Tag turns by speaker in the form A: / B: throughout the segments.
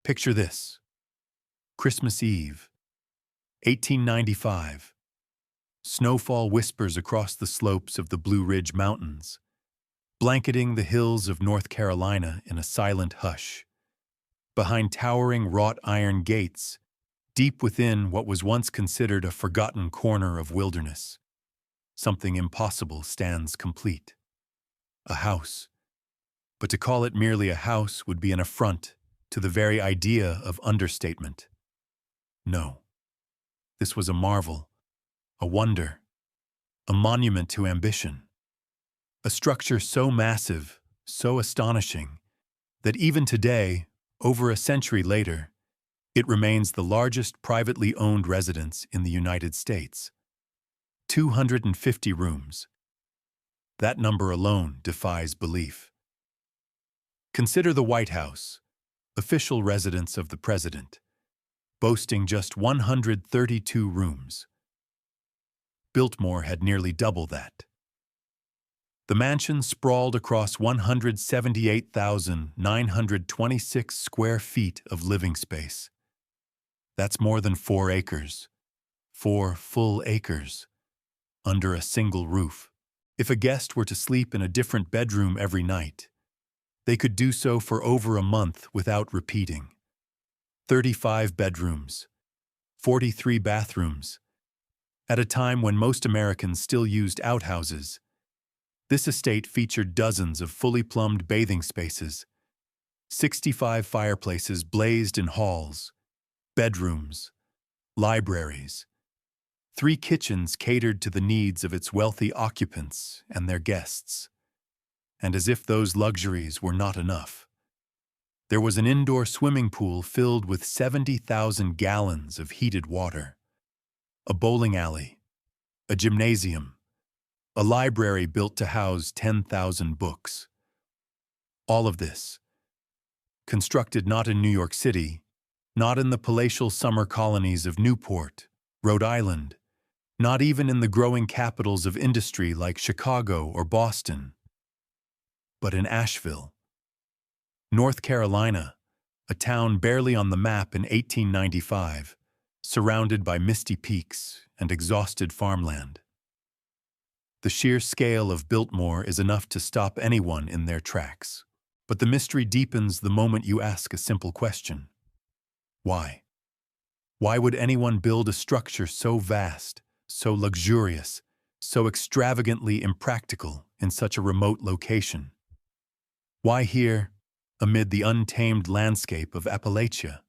A: Picture this. Christmas Eve, 1895. Snowfall whispers across the slopes of the Blue Ridge Mountains, blanketing the hills of North Carolina in a silent hush. Behind towering wrought iron gates, deep within what was once considered a forgotten corner of wilderness, something impossible stands complete. A house. But to call it merely a house would be an affront to the very idea of understatement. No. This was a marvel, a wonder, a monument to ambition. A structure so massive, so astonishing, that even today, over a century later, it remains the largest privately owned residence in the United States. 250 rooms. That number alone defies belief. Consider the White House, official residence of the president, boasting just 132 rooms. Biltmore had nearly double that. The mansion sprawled across 178,926 square feet of living space. That's more than 4 acres. 4 full acres. Under a single roof. If a guest were to sleep in a different bedroom every night, they could do so for over a month without repeating. 35 bedrooms, 43 bathrooms. At a time when most Americans still used outhouses, this estate featured dozens of fully plumbed bathing spaces, 65 fireplaces blazed in halls, bedrooms, libraries, 3 kitchens catered to the needs of its wealthy occupants and their guests. And as if those luxuries were not enough, there was an indoor swimming pool filled with 70,000 gallons of heated water, a bowling alley, a gymnasium, a library built to house 10,000 books. All of this, constructed not in New York City, not in the palatial summer colonies of Newport, Rhode Island, not even in the growing capitals of industry like Chicago or Boston, but in Asheville, North Carolina, a town barely on the map in 1895, surrounded by misty peaks and exhausted farmland. The sheer scale of Biltmore is enough to stop anyone in their tracks, but the mystery deepens the moment you ask a simple question. Why? Why would anyone build a structure so vast, so luxurious, so extravagantly impractical in such a remote location? Why here, amid the untamed landscape of Appalachia?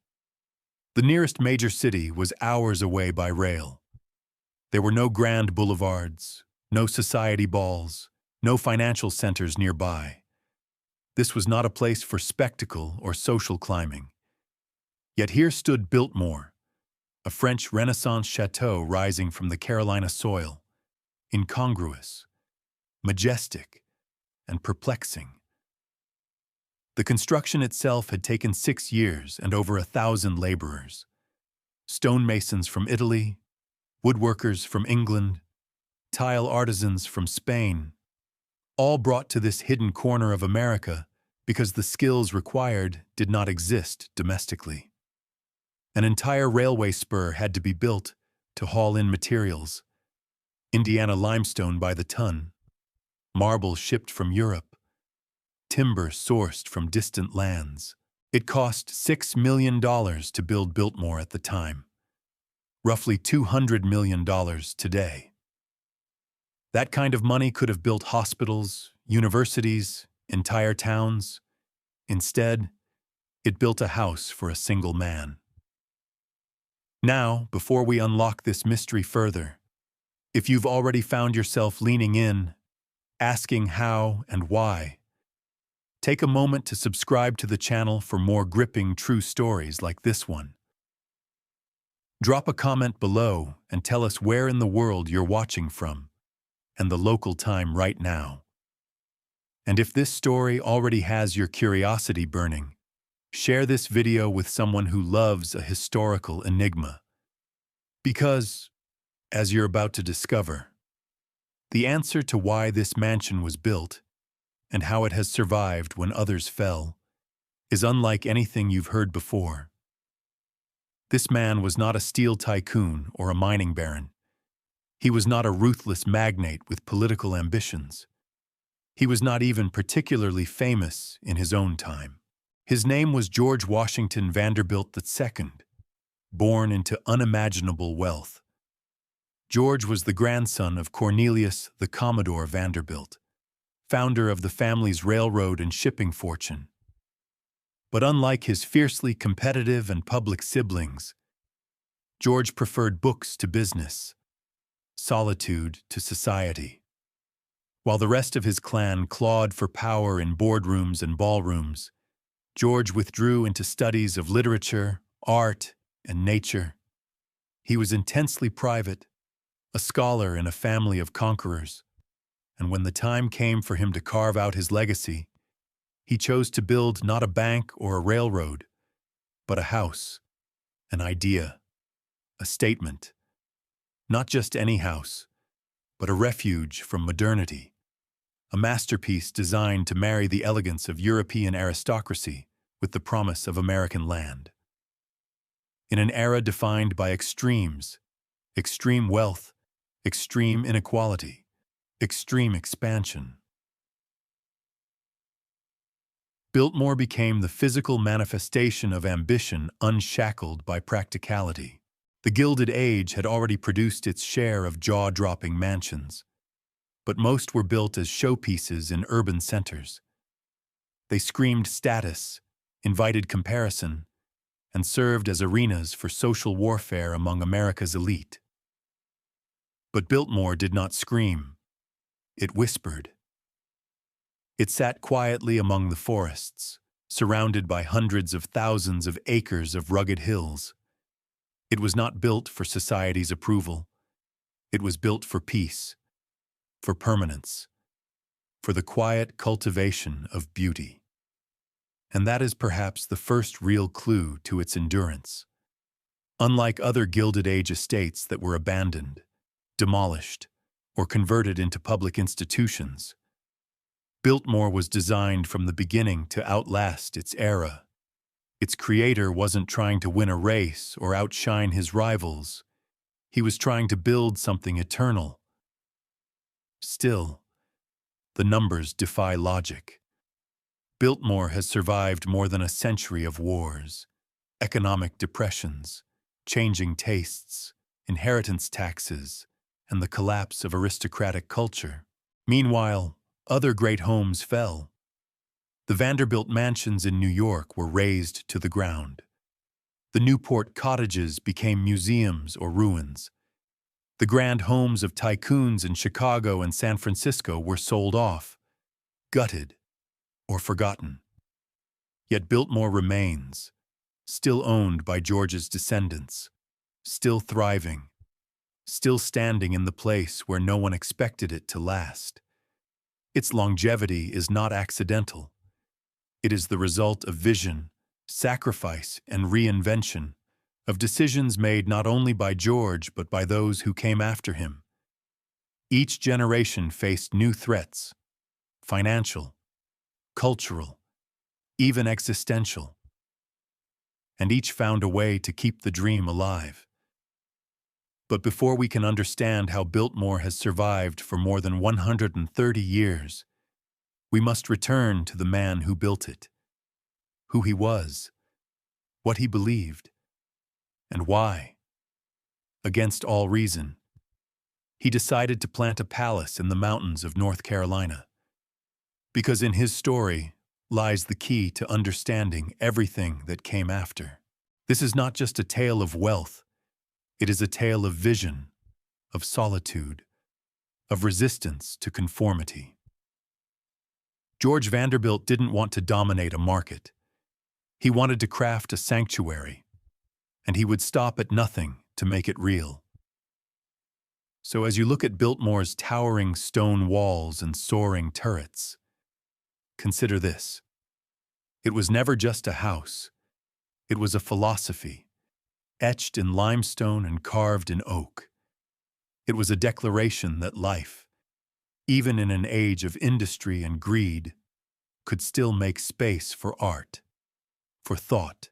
A: The nearest major city was hours away by rail. There were no grand boulevards, no society balls, no financial centers nearby. This was not a place for spectacle or social climbing. Yet here stood Biltmore, a French Renaissance chateau rising from the Carolina soil, incongruous, majestic, and perplexing. The construction itself had taken 6 years and over 1,000 laborers. Stonemasons from Italy, woodworkers from England, tile artisans from Spain, all brought to this hidden corner of America because the skills required did not exist domestically. An entire railway spur had to be built to haul in materials. Indiana limestone by the ton, marble shipped from Europe, timber sourced from distant lands. It cost $6 million to build Biltmore at the time, roughly $200 million today. That kind of money could have built hospitals, universities, entire towns. Instead, it built a house for a single man. Now, before we unlock this mystery further, if you've already found yourself leaning in, asking how and why, take a moment to subscribe to the channel for more gripping true stories like this one. Drop a comment below and tell us where in the world you're watching from and the local time right now. And if this story already has your curiosity burning, share this video with someone who loves a historical enigma. Because, as you're about to discover, the answer to why this mansion was built and how it has survived when others fell is unlike anything you've heard before. This man was not a steel tycoon or a mining baron. He was not a ruthless magnate with political ambitions. He was not even particularly famous in his own time. His name was George Washington Vanderbilt II, born into unimaginable wealth. George was the grandson of Cornelius the Commodore Vanderbilt, founder of the family's railroad and shipping fortune. But unlike his fiercely competitive and public siblings, George preferred books to business, solitude to society. While the rest of his clan clawed for power in boardrooms and ballrooms, George withdrew into studies of literature, art, and nature. He was intensely private, a scholar in a family of conquerors, and when the time came for him to carve out his legacy, he chose to build not a bank or a railroad, but a house, an idea, a statement. Not just any house, but a refuge from modernity, a masterpiece designed to marry the elegance of European aristocracy with the promise of American land. In an era defined by extremes, extreme wealth, extreme inequality, extreme expansion, Biltmore became the physical manifestation of ambition unshackled by practicality. The Gilded Age had already produced its share of jaw-dropping mansions, but most were built as showpieces in urban centers. They screamed status, invited comparison, and served as arenas for social warfare among America's elite. But Biltmore did not scream. It whispered. It sat quietly among the forests, surrounded by hundreds of thousands of acres of rugged hills. It was not built for society's approval. It was built for peace, for permanence, for the quiet cultivation of beauty. And that is perhaps the first real clue to its endurance. Unlike other Gilded Age estates that were abandoned, demolished, or converted into public institutions, Biltmore was designed from the beginning to outlast its era. Its creator wasn't trying to win a race or outshine his rivals. He was trying to build something eternal. Still, the numbers defy logic. Biltmore has survived more than a century of wars, economic depressions, changing tastes, inheritance taxes, and the collapse of aristocratic culture. Meanwhile, other great homes fell. The Vanderbilt mansions in New York were razed to the ground. The Newport cottages became museums or ruins. The grand homes of tycoons in Chicago and San Francisco were sold off, gutted, or forgotten. Yet Biltmore remains, still owned by George's descendants, still thriving, still standing in the place where no one expected it to last. Its longevity is not accidental. It is the result of vision, sacrifice, and reinvention, of decisions made not only by George but by those who came after him. Each generation faced new threats, financial, cultural, even existential, and each found a way to keep the dream alive. But before we can understand how Biltmore has survived for more than 130 years, we must return to the man who built it, who he was, what he believed, and why. Against all reason, he decided to plant a palace in the mountains of North Carolina, because in his story lies the key to understanding everything that came after. This is not just a tale of wealth. It is a tale of vision, of solitude, of resistance to conformity. George Vanderbilt didn't want to dominate a market. He wanted to craft a sanctuary, and he would stop at nothing to make it real. So as you look at Biltmore's towering stone walls and soaring turrets, consider this. It was never just a house. It was a philosophy, etched in limestone and carved in oak. It was a declaration that life, even in an age of industry and greed, could still make space for art. for thought,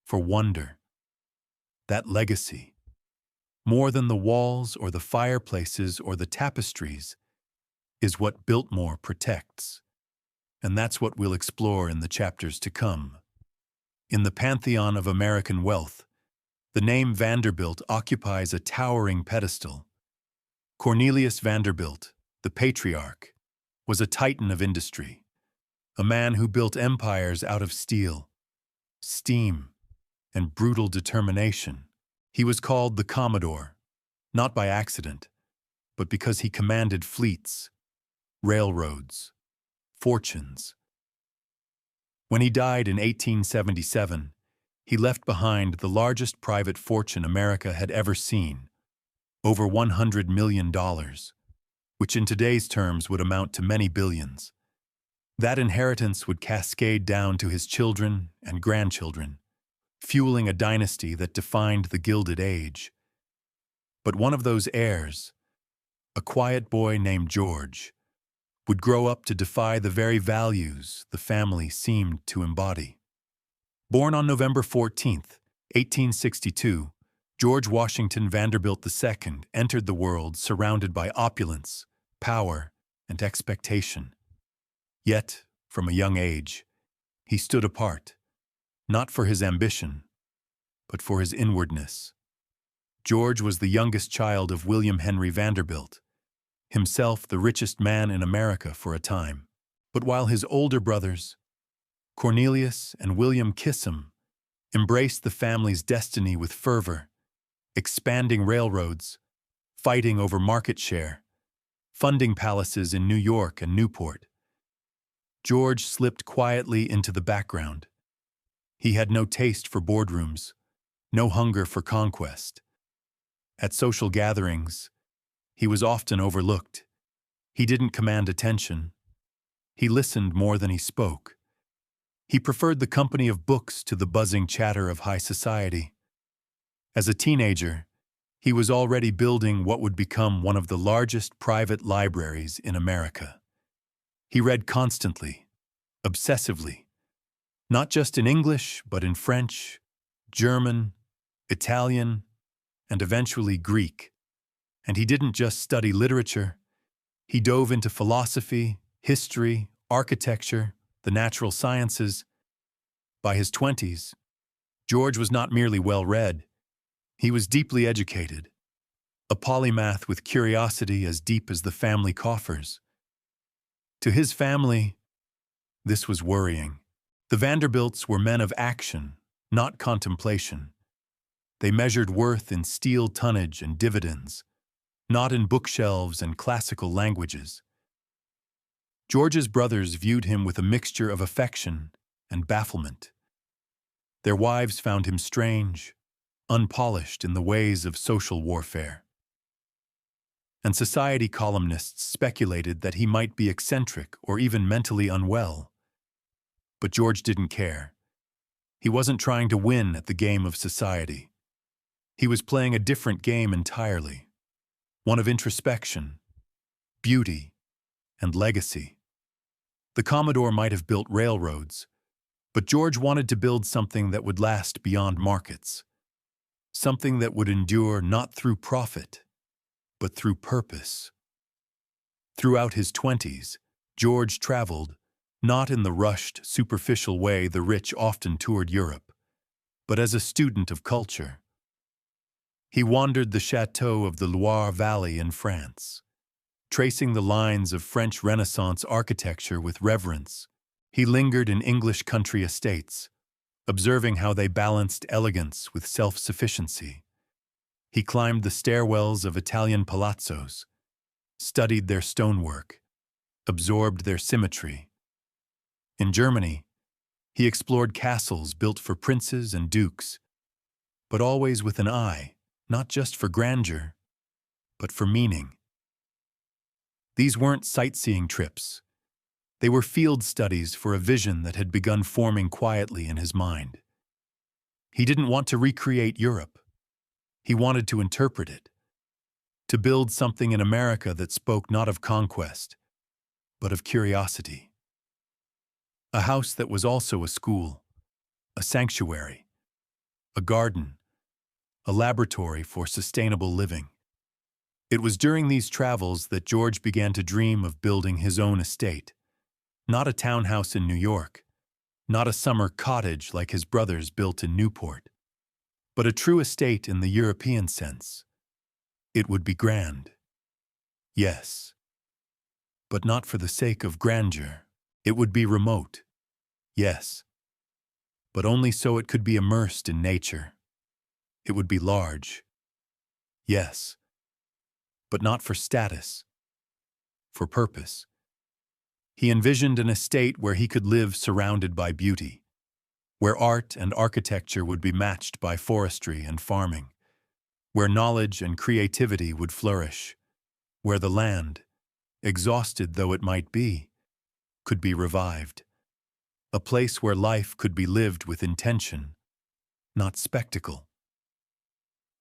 A: for wonder. That legacy, more than the walls or the fireplaces or the tapestries, is what Biltmore protects. And that's what we'll explore in the chapters to come. In the pantheon of American wealth, the name Vanderbilt occupies a towering pedestal. Cornelius Vanderbilt, the patriarch, was a titan of industry, a man who built empires out of steel, steam, and brutal determination. He was called the Commodore, not by accident, but because he commanded fleets, railroads, fortunes. When he died in 1877, he left behind the largest private fortune America had ever seen, over $100 million, which in today's terms would amount to many billions. That inheritance would cascade down to his children and grandchildren, fueling a dynasty that defined the Gilded Age. But one of those heirs, a quiet boy named George, would grow up to defy the very values the family seemed to embody. Born on November 14, 1862, George Washington Vanderbilt II entered the world surrounded by opulence, power, and expectation. Yet, from a young age, he stood apart, not for his ambition, but for his inwardness. George was the youngest child of William Henry Vanderbilt, himself the richest man in America for a time. But while his older brothers, Cornelius and William Kissam, embraced the family's destiny with fervor, expanding railroads, fighting over market share, funding palaces in New York and Newport, George slipped quietly into the background. He had no taste for boardrooms, no hunger for conquest. At social gatherings, he was often overlooked. He didn't command attention. He listened more than he spoke. He preferred the company of books to the buzzing chatter of high society. As a teenager, he was already building what would become one of the largest private libraries in America. He read constantly, obsessively, not just in English, but in French, German, Italian, and eventually Greek. And he didn't just study literature. He dove into philosophy, history, architecture, the natural sciences. By his 20s, George was not merely well-read. He was deeply educated, a polymath with curiosity as deep as the family coffers. To his family, this was worrying. The Vanderbilts were men of action, not contemplation. They measured worth in steel tonnage and dividends, not in bookshelves and classical languages. George's brothers viewed him with a mixture of affection and bafflement. Their wives found him strange, unpolished in the ways of social warfare. And society columnists speculated that he might be eccentric or even mentally unwell. But George didn't care. He wasn't trying to win at the game of society. He was playing a different game entirely, one of introspection, beauty, and legacy. The Commodore might have built railroads, but George wanted to build something that would last beyond markets, something that would endure not through profit, but through purpose. Throughout his 20s, George traveled, not in the rushed, superficial way the rich often toured Europe, but as a student of culture. He wandered the chateau of the Loire Valley in France, tracing the lines of French Renaissance architecture with reverence. He lingered in English country estates, observing how they balanced elegance with self-sufficiency. He climbed the stairwells of Italian palazzos, studied their stonework, absorbed their symmetry. In Germany, he explored castles built for princes and dukes, but always with an eye, not just for grandeur, but for meaning. These weren't sightseeing trips. They were field studies for a vision that had begun forming quietly in his mind. He didn't want to recreate Europe. He wanted to interpret it, to build something in America that spoke not of conquest, but of curiosity. A house that was also a school, a sanctuary, a garden, a laboratory for sustainable living. It was during these travels that George began to dream of building his own estate. Not a townhouse in New York, not a summer cottage like his brothers built in Newport, but a true estate in the European sense. It would be grand. Yes, but not for the sake of grandeur. It would be remote. Yes, but only so it could be immersed in nature. It would be large. Yes, but not for status, for purpose. He envisioned an estate where he could live surrounded by beauty, where art and architecture would be matched by forestry and farming, where knowledge and creativity would flourish, where the land, exhausted though it might be, could be revived. A place where life could be lived with intention, not spectacle.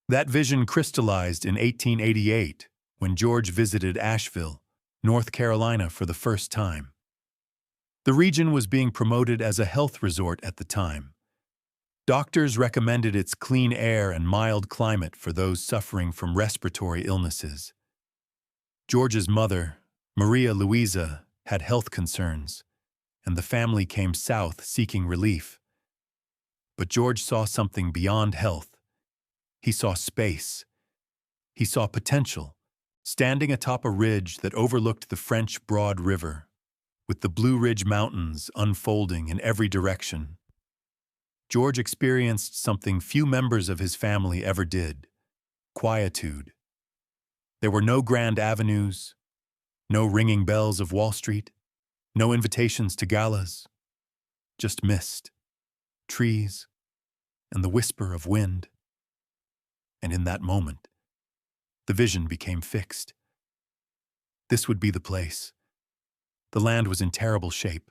A: That vision crystallized in 1888 when George visited Asheville, North Carolina for the first time. The region was being promoted as a health resort at the time. Doctors recommended its clean air and mild climate for those suffering from respiratory illnesses. George's mother, Maria Louisa, had health concerns, and the family came south seeking relief. But George saw something beyond health. He saw space. He saw potential, standing atop a ridge that overlooked the French Broad River, with the Blue Ridge Mountains unfolding in every direction. George experienced something few members of his family ever did: quietude. There were no grand avenues, no ringing bells of Wall Street, no invitations to galas, just mist, trees, and the whisper of wind. And in that moment, the vision became fixed. This would be the place. The land was in terrible shape,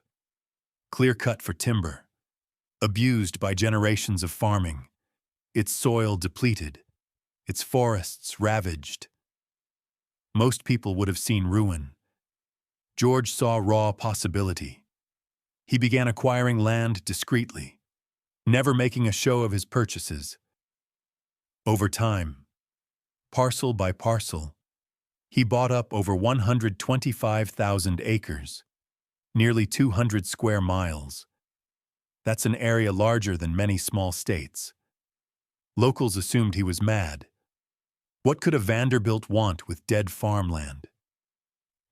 A: clear-cut for timber, abused by generations of farming, its soil depleted, its forests ravaged. Most people would have seen ruin. George saw raw possibility. He began acquiring land discreetly, never making a show of his purchases. Over time, parcel by parcel, he bought up over 125,000 acres, nearly 200 square miles. That's an area larger than many small states. Locals assumed he was mad. What could a Vanderbilt want with dead farmland?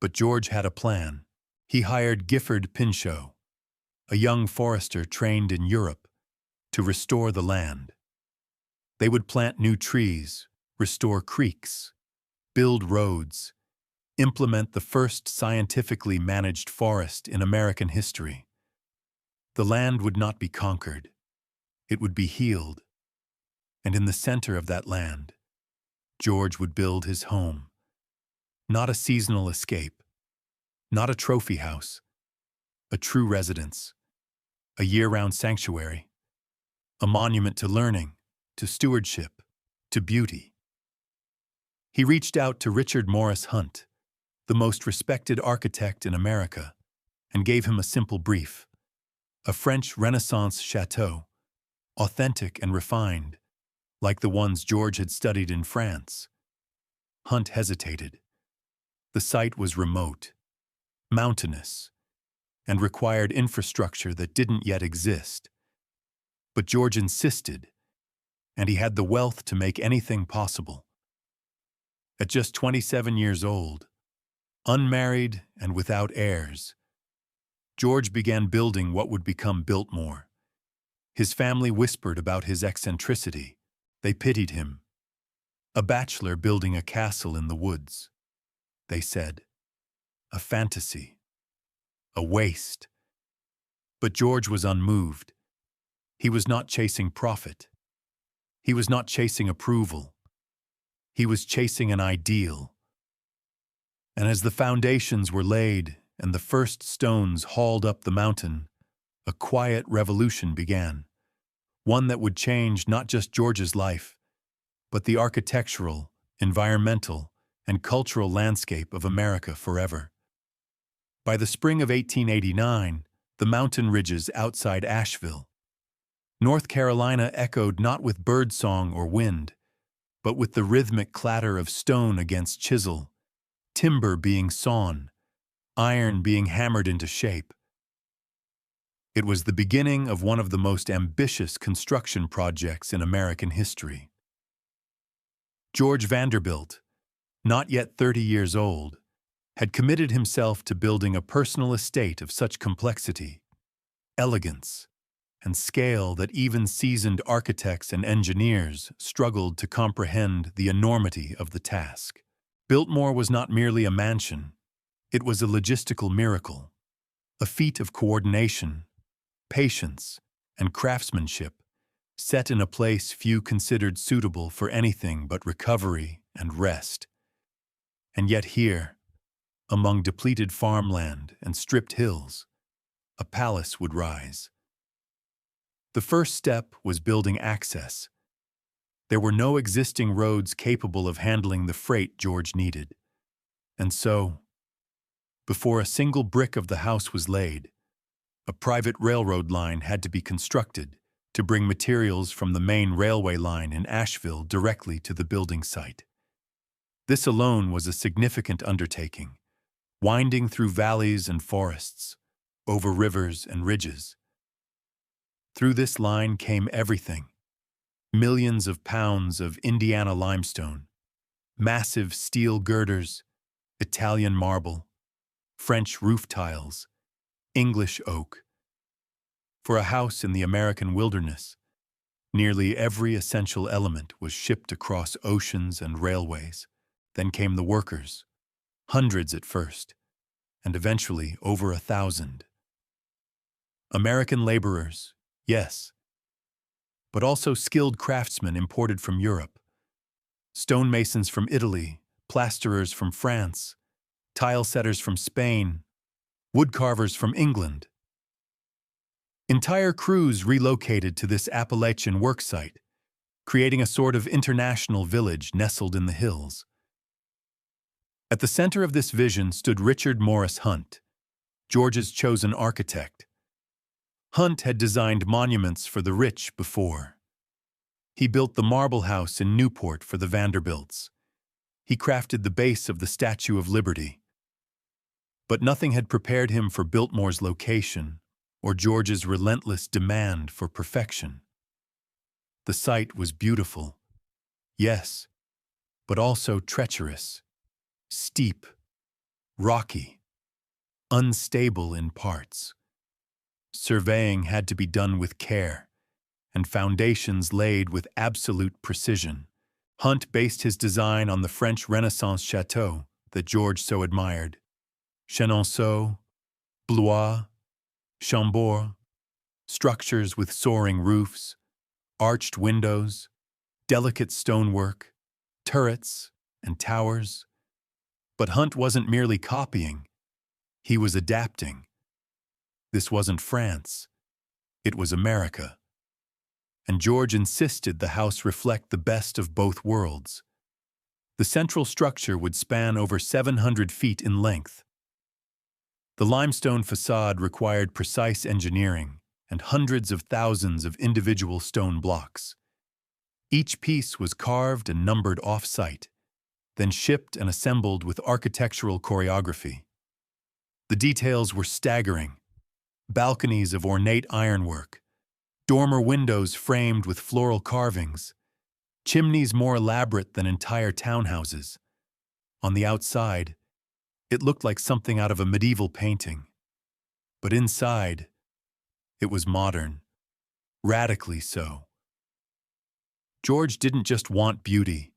A: But George had a plan. He hired Gifford Pinchot, a young forester trained in Europe, to restore the land. They would plant new trees, restore creeks, build roads, implement the first scientifically managed forest in American history. The land would not be conquered. It would be healed. And in the center of that land, George would build his home. Not a seasonal escape, not a trophy house, a true residence, a year-round sanctuary, a monument to learning, to stewardship, to beauty. He reached out to Richard Morris Hunt, the most respected architect in America, and gave him a simple brief: a French Renaissance chateau, authentic and refined, like the ones George had studied in France. Hunt hesitated. The site was remote, mountainous, and required infrastructure that didn't yet exist. But George insisted, and he had the wealth to make anything possible. At just 27 years old, unmarried and without heirs, George began building what would become Biltmore. His family whispered about his eccentricity. They pitied him. A bachelor building a castle in the woods, they said. A fantasy. A waste. But George was unmoved. He was not chasing profit. He was not chasing approval. He was chasing an ideal. And as the foundations were laid and the first stones hauled up the mountain, a quiet revolution began. One that would change not just George's life, but the architectural, environmental, and cultural landscape of America forever. By the spring of 1889, the mountain ridges outside Asheville, North Carolina echoed not with birdsong or wind, but with the rhythmic clatter of stone against chisel, timber being sawn, iron being hammered into shape. It was the beginning of one of the most ambitious construction projects in American history. George Vanderbilt, not yet 30 years old, had committed himself to building a personal estate of such complexity, elegance, and scale that even seasoned architects and engineers struggled to comprehend the enormity of the task. Biltmore was not merely a mansion, it was a logistical miracle, a feat of coordination, patience, and craftsmanship, set in a place few considered suitable for anything but recovery and rest. And yet here, among depleted farmland and stripped hills, a palace would rise. The first step was building access. There were no existing roads capable of handling the freight George needed. And so, before a single brick of the house was laid, a private railroad line had to be constructed to bring materials from the main railway line in Asheville directly to the building site. This alone was a significant undertaking, winding through valleys and forests, over rivers and ridges. Through this line came everything: millions of pounds of Indiana limestone, massive steel girders, Italian marble, French roof tiles, English oak. For a house in the American wilderness, nearly every essential element was shipped across oceans and railways. Then came the workers, hundreds at first, and eventually over 1,000. American laborers, yes, but also skilled craftsmen imported from Europe, stonemasons from Italy, plasterers from France, tile setters from Spain, woodcarvers from England. Entire crews relocated to this Appalachian worksite, creating a sort of international village nestled in the hills. At the center of this vision stood Richard Morris Hunt, George's chosen architect. Hunt had designed monuments for the rich before. He built the Marble House in Newport for the Vanderbilts. He crafted the base of the Statue of Liberty. But nothing had prepared him for Biltmore's location or George's relentless demand for perfection. The site was beautiful, yes, but also treacherous, steep, rocky, unstable in parts. Surveying had to be done with care, and foundations laid with absolute precision. Hunt based his design on the French Renaissance chateau that George so admired. Chenonceau, Blois, Chambord, structures with soaring roofs, arched windows, delicate stonework, turrets, and towers. But Hunt wasn't merely copying, he was adapting. This wasn't France, it was America. And George insisted the house reflect the best of both worlds. The central structure would span over 700 feet in length. The limestone facade required precise engineering and hundreds of thousands of individual stone blocks. Each piece was carved and numbered off-site, then shipped and assembled with architectural choreography. The details were staggering: balconies of ornate ironwork, dormer windows framed with floral carvings, chimneys more elaborate than entire townhouses. On the outside, it looked like something out of a medieval painting. But inside, it was modern, radically so. George didn't just want beauty,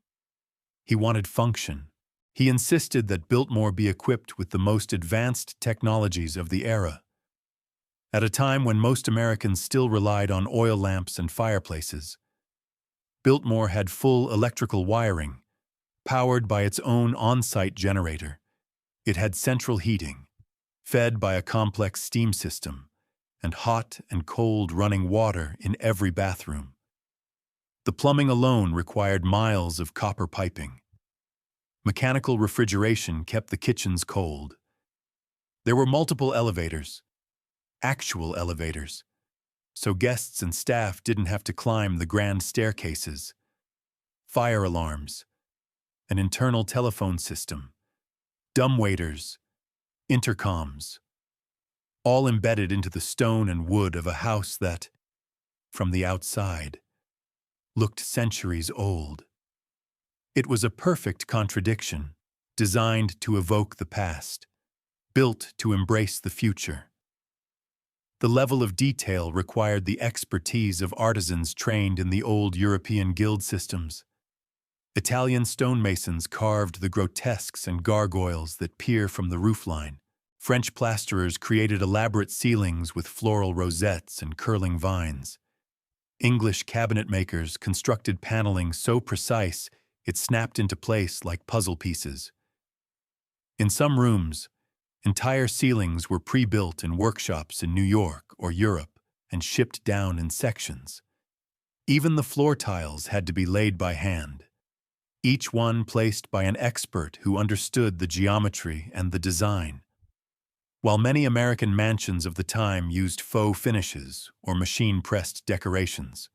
A: he wanted function. He insisted that Biltmore be equipped with the most advanced technologies of the era. At a time when most Americans still relied on oil lamps and fireplaces, Biltmore had full electrical wiring, powered by its own on-site generator. It had central heating, fed by a complex steam system, and hot and cold running water in every bathroom. The plumbing alone required miles of copper piping. Mechanical refrigeration kept the kitchens cold. There were multiple elevators, actual elevators, so guests and staff didn't have to climb the grand staircases. Fire alarms, an internal telephone system, dumbwaiters, intercoms, all embedded into the stone and wood of a house that, from the outside, looked centuries old. It was a perfect contradiction, designed to evoke the past, built to embrace the future. The level of detail required the expertise of artisans trained in the old European guild systems. Italian stonemasons carved the grotesques and gargoyles that peer from the roofline. French plasterers created elaborate ceilings with floral rosettes and curling vines. English cabinet makers constructed paneling so precise it snapped into place like puzzle pieces. In some rooms, entire ceilings were pre-built in workshops in New York or Europe and shipped down in sections. Even the floor tiles had to be laid by hand, each one placed by an expert who understood the geometry and the design. While many American mansions of the time used faux finishes or machine-pressed decorations,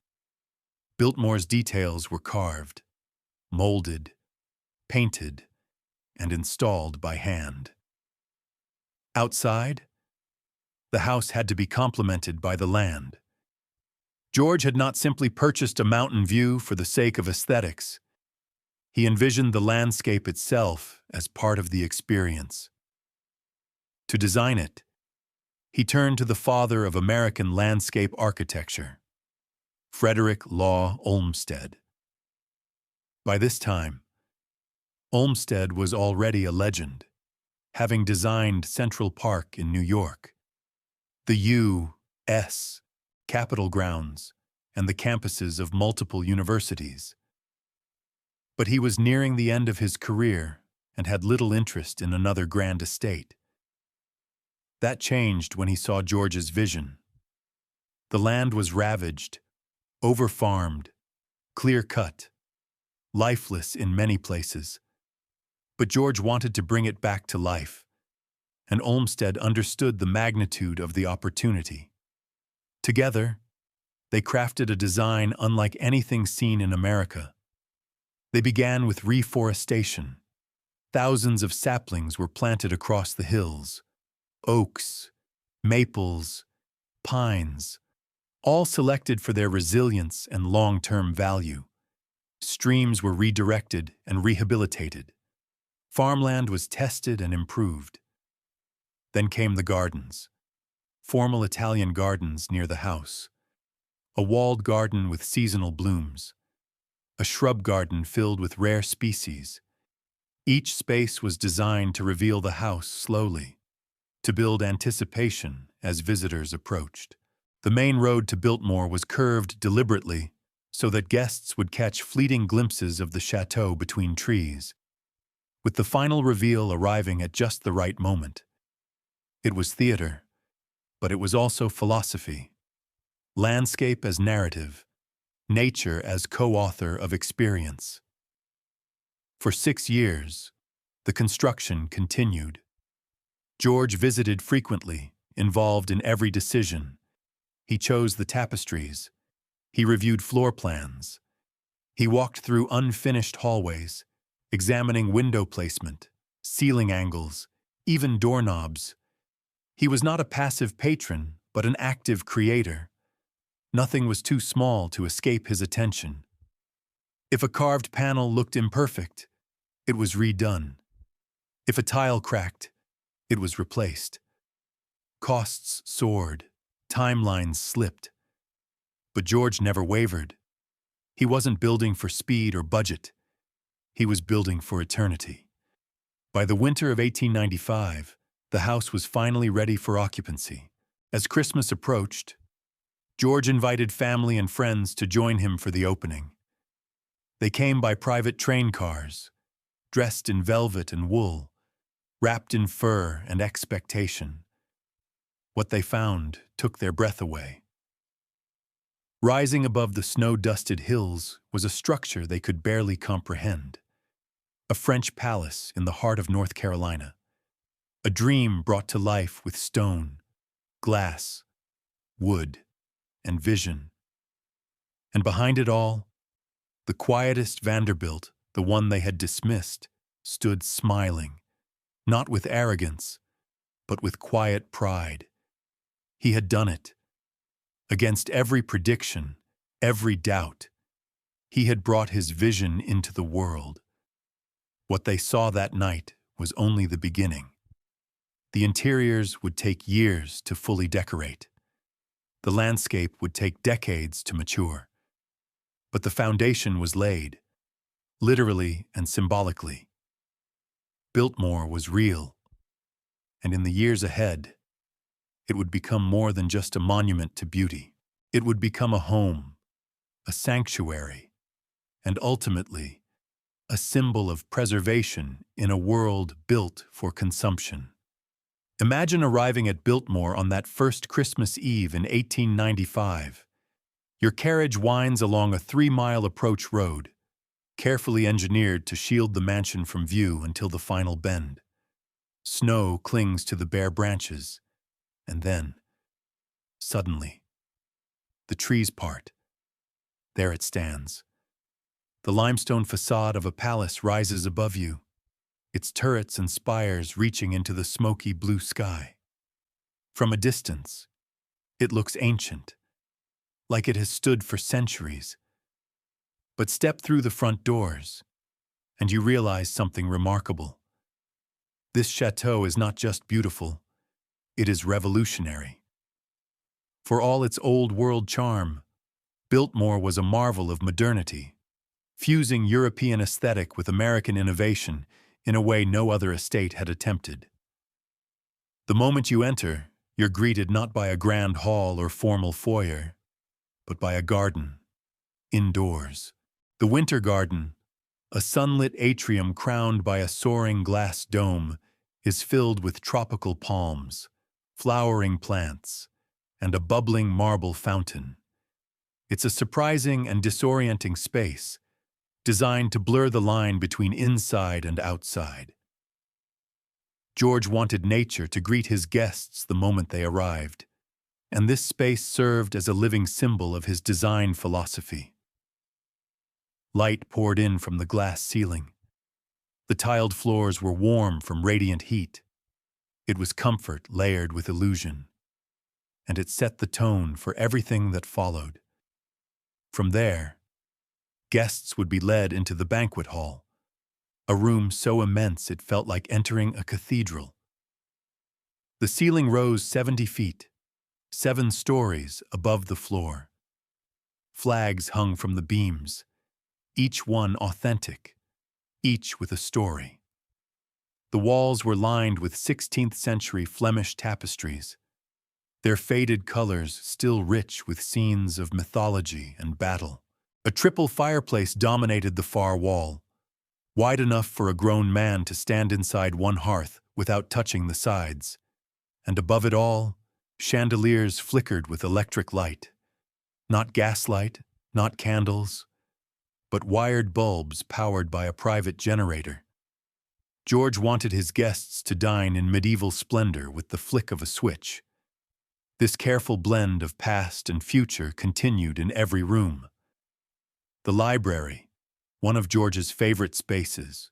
A: Biltmore's details were carved, molded, painted, and installed by hand. Outside, the house had to be complemented by the land. George had not simply purchased a mountain view for the sake of aesthetics. He envisioned the landscape itself as part of the experience. To design it, he turned to the father of American landscape architecture, Frederick Law Olmsted. By this time, Olmsted was already a legend, having designed Central Park in New York, the U.S. Capitol grounds, and the campuses of multiple universities. But he was nearing the end of his career and had little interest in another grand estate. That changed when he saw George's vision. The land was ravaged, over-farmed, clear-cut, lifeless in many places. But George wanted to bring it back to life, and Olmsted understood the magnitude of the opportunity. Together, they crafted a design unlike anything seen in America. They began with reforestation. Thousands of saplings were planted across the hills. Oaks, maples, pines, all selected for their resilience and long-term value. Streams were redirected and rehabilitated. Farmland was tested and improved. Then came the gardens, formal Italian gardens near the house, a walled garden with seasonal blooms, a shrub garden filled with rare species. Each space was designed to reveal the house slowly, to build anticipation as visitors approached. The main road to Biltmore was curved deliberately so that guests would catch fleeting glimpses of the chateau between trees, with the final reveal arriving at just the right moment. It was theater, but it was also philosophy. Landscape as narrative, nature as co-author of experience. For 6 years, the construction continued. George visited frequently, involved in every decision. He chose the tapestries. He reviewed floor plans. He walked through unfinished hallways, examining window placement, ceiling angles, even doorknobs. He was not a passive patron, but an active creator. Nothing was too small to escape his attention. If a carved panel looked imperfect, it was redone. If a tile cracked, it was replaced. Costs soared, timelines slipped. But George never wavered. He wasn't building for speed or budget. He was building for eternity. By the winter of 1895, the house was finally ready for occupancy. As Christmas approached, George invited family and friends to join him for the opening. They came by private train cars, dressed in velvet and wool, wrapped in fur and expectation. What they found took their breath away. Rising above the snow-dusted hills was a structure they could barely comprehend. A French palace in the heart of North Carolina. A dream brought to life with stone, glass, wood, and vision. And behind it all, the quietest Vanderbilt, the one they had dismissed, stood smiling, not with arrogance, but with quiet pride. He had done it. Against every prediction, every doubt, he had brought his vision into the world. What they saw that night was only the beginning. The interiors would take years to fully decorate. The landscape would take decades to mature. But the foundation was laid, literally and symbolically. Biltmore was real, and in the years ahead, it would become more than just a monument to beauty. It would become a home, a sanctuary, and ultimately, a symbol of preservation in a world built for consumption. Imagine arriving at Biltmore on that first Christmas Eve in 1895. Your carriage winds along a 3-mile approach road, carefully engineered to shield the mansion from view until the final bend. Snow clings to the bare branches, and then, suddenly, the trees part. There it stands. The limestone facade of a palace rises above you, its turrets and spires reaching into the smoky blue sky. From a distance, it looks ancient, like it has stood for centuries. But step through the front doors, and you realize something remarkable. This chateau is not just beautiful, it is revolutionary. For all its old-world charm, Biltmore was a marvel of modernity, fusing European aesthetic with American innovation in a way no other estate had attempted. The moment you enter, you're greeted not by a grand hall or formal foyer, but by a garden, indoors. The Winter Garden, a sunlit atrium crowned by a soaring glass dome, is filled with tropical palms, flowering plants, and a bubbling marble fountain. It's a surprising and disorienting space, designed to blur the line between inside and outside. George wanted nature to greet his guests the moment they arrived, and this space served as a living symbol of his design philosophy. Light poured in from the glass ceiling. The tiled floors were warm from radiant heat. It was comfort layered with illusion, and it set the tone for everything that followed. From there, guests would be led into the banquet hall, a room so immense it felt like entering a cathedral. The ceiling rose 70 feet, 7 stories above the floor. Flags hung from the beams, each one authentic, each with a story. The walls were lined with 16th-century Flemish tapestries, their faded colors still rich with scenes of mythology and battle. A triple fireplace dominated the far wall, wide enough for a grown man to stand inside one hearth without touching the sides. And above it all, chandeliers flickered with electric light. Not gaslight, not candles, but wired bulbs powered by a private generator. George wanted his guests to dine in medieval splendor with the flick of a switch. This careful blend of past and future continued in every room. The library, one of George's favorite spaces,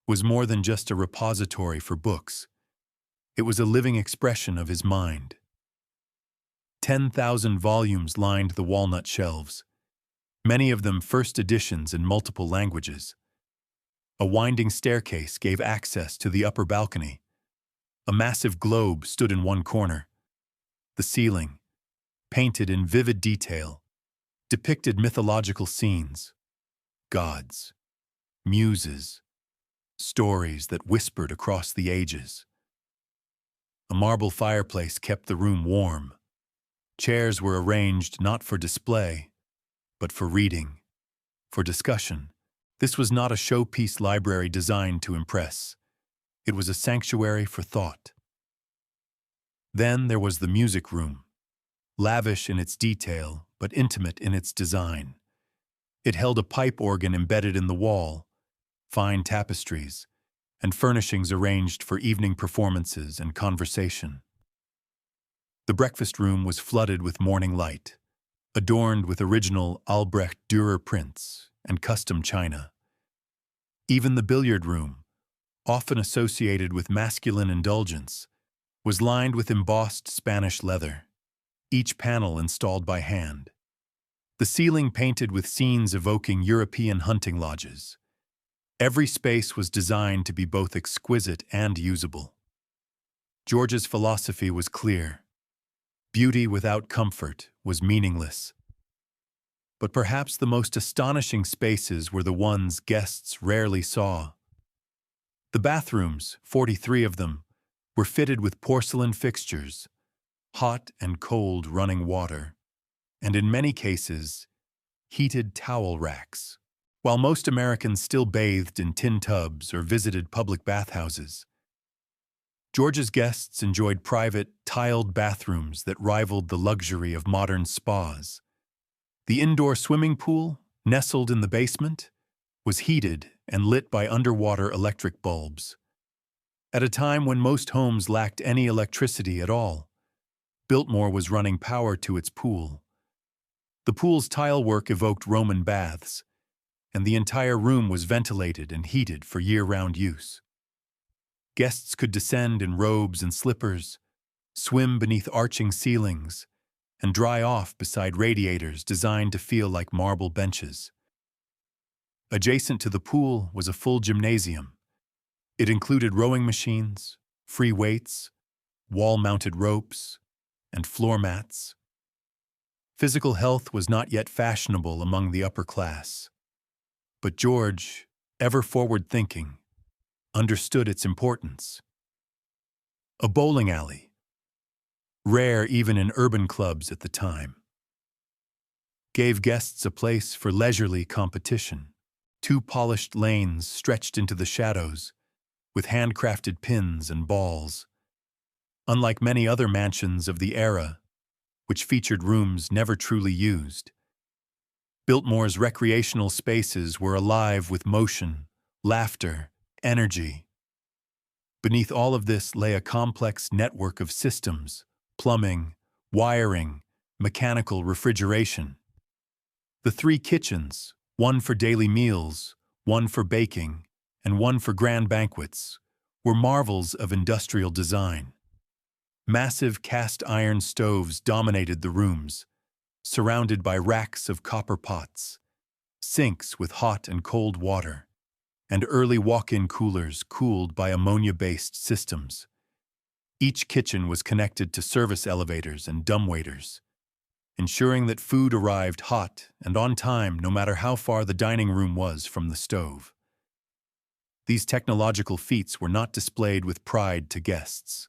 A: was more than just a repository for books. It was a living expression of his mind. 10,000 volumes lined the walnut shelves, many of them first editions in multiple languages. A winding staircase gave access to the upper balcony. A massive globe stood in one corner. The ceiling, painted in vivid detail, depicted mythological scenes, gods, muses, stories that whispered across the ages. A marble fireplace kept the room warm. Chairs were arranged not for display, but for reading, for discussion. This was not a showpiece library designed to impress. It was a sanctuary for thought. Then there was the music room, lavish in its detail, but intimate in its design. It held a pipe organ embedded in the wall, fine tapestries, and furnishings arranged for evening performances and conversation. The breakfast room was flooded with morning light, adorned with original Albrecht Dürer prints and custom china. Even the billiard room, often associated with masculine indulgence, was lined with embossed Spanish leather, each panel installed by hand. The ceiling painted with scenes evoking European hunting lodges. Every space was designed to be both exquisite and usable. George's philosophy was clear. Beauty without comfort was meaningless. But perhaps the most astonishing spaces were the ones guests rarely saw. The bathrooms, 43 of them, were fitted with porcelain fixtures, hot and cold running water, and in many cases, heated towel racks. While most Americans still bathed in tin tubs or visited public bathhouses, George's guests enjoyed private, tiled bathrooms that rivaled the luxury of modern spas. The indoor swimming pool, nestled in the basement, was heated and lit by underwater electric bulbs. At a time when most homes lacked any electricity at all, Biltmore was running power to its pool. The pool's tile work evoked Roman baths, and the entire room was ventilated and heated for year-round use. Guests could descend in robes and slippers, swim beneath arching ceilings, and dry off beside radiators designed to feel like marble benches. Adjacent to the pool was a full gymnasium. It included rowing machines, free weights, wall-mounted ropes, and floor mats. Physical health was not yet fashionable among the upper class. But George, ever forward-thinking, understood its importance. A bowling alley, rare even in urban clubs at the time, gave guests a place for leisurely competition. 2 polished lanes stretched into the shadows, with handcrafted pins and balls. Unlike many other mansions of the era, which featured rooms never truly used, Biltmore's recreational spaces were alive with motion, laughter, energy. Beneath all of this lay a complex network of systems, plumbing, wiring, mechanical refrigeration. The 3 kitchens, one for daily meals, one for baking, and one for grand banquets, were marvels of industrial design. Massive cast-iron stoves dominated the rooms, surrounded by racks of copper pots, sinks with hot and cold water, and early walk-in coolers cooled by ammonia-based systems. Each kitchen was connected to service elevators and dumbwaiters, ensuring that food arrived hot and on time no matter how far the dining room was from the stove. These technological feats were not displayed with pride to guests.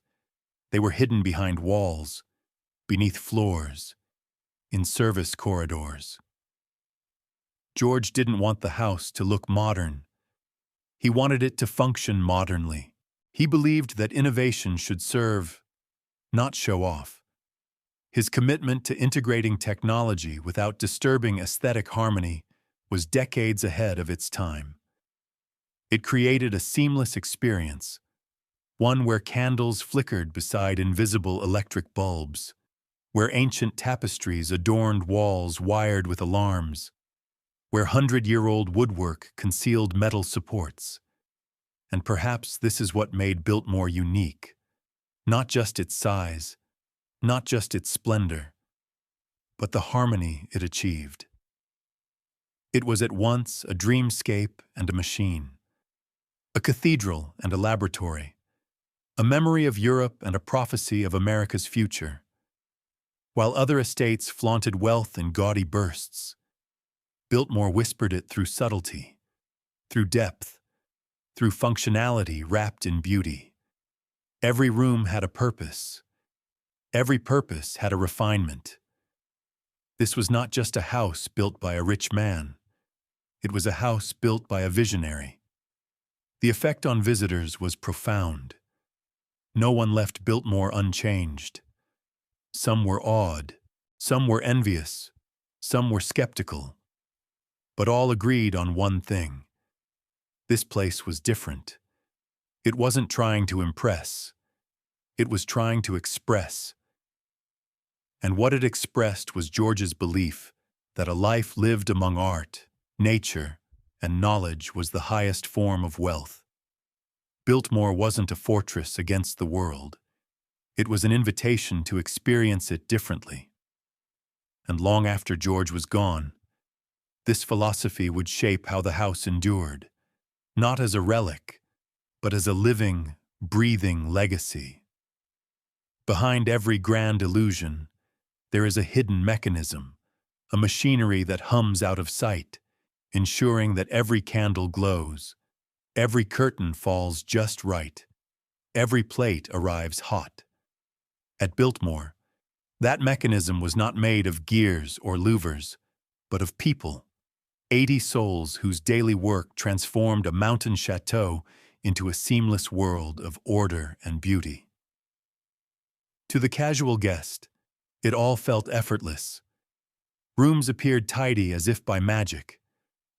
A: They were hidden behind walls, beneath floors, in service corridors. George didn't want the house to look modern. He wanted it to function modernly. He believed that innovation should serve, not show off. His commitment to integrating technology without disturbing aesthetic harmony was decades ahead of its time. It created a seamless experience, one where candles flickered beside invisible electric bulbs, where ancient tapestries adorned walls wired with alarms, where 100-year-old woodwork concealed metal supports. And perhaps this is what made Biltmore unique. Not just its size, not just its splendor, but the harmony it achieved. It was at once a dreamscape and a machine, a cathedral and a laboratory, a memory of Europe and a prophecy of America's future. While other estates flaunted wealth in gaudy bursts, Biltmore whispered it through subtlety, through depth, through functionality wrapped in beauty. Every room had a purpose. Every purpose had a refinement. This was not just a house built by a rich man. It was a house built by a visionary. The effect on visitors was profound. No one left Biltmore unchanged. Some were awed, some were envious, some were skeptical. But all agreed on one thing. This place was different. It wasn't trying to impress. It was trying to express. And what it expressed was George's belief that a life lived among art, nature, and knowledge was the highest form of wealth. Biltmore wasn't a fortress against the world. It was an invitation to experience it differently. And long after George was gone, this philosophy would shape how the house endured, not as a relic, but as a living, breathing legacy. Behind every grand illusion, there is a hidden mechanism, a machinery that hums out of sight, ensuring that every candle glows, every curtain falls just right, every plate arrives hot. At Biltmore, that mechanism was not made of gears or louvers, but of people, 80 souls whose daily work transformed a mountain chateau into a seamless world of order and beauty. To the casual guest, it all felt effortless. Rooms appeared tidy as if by magic.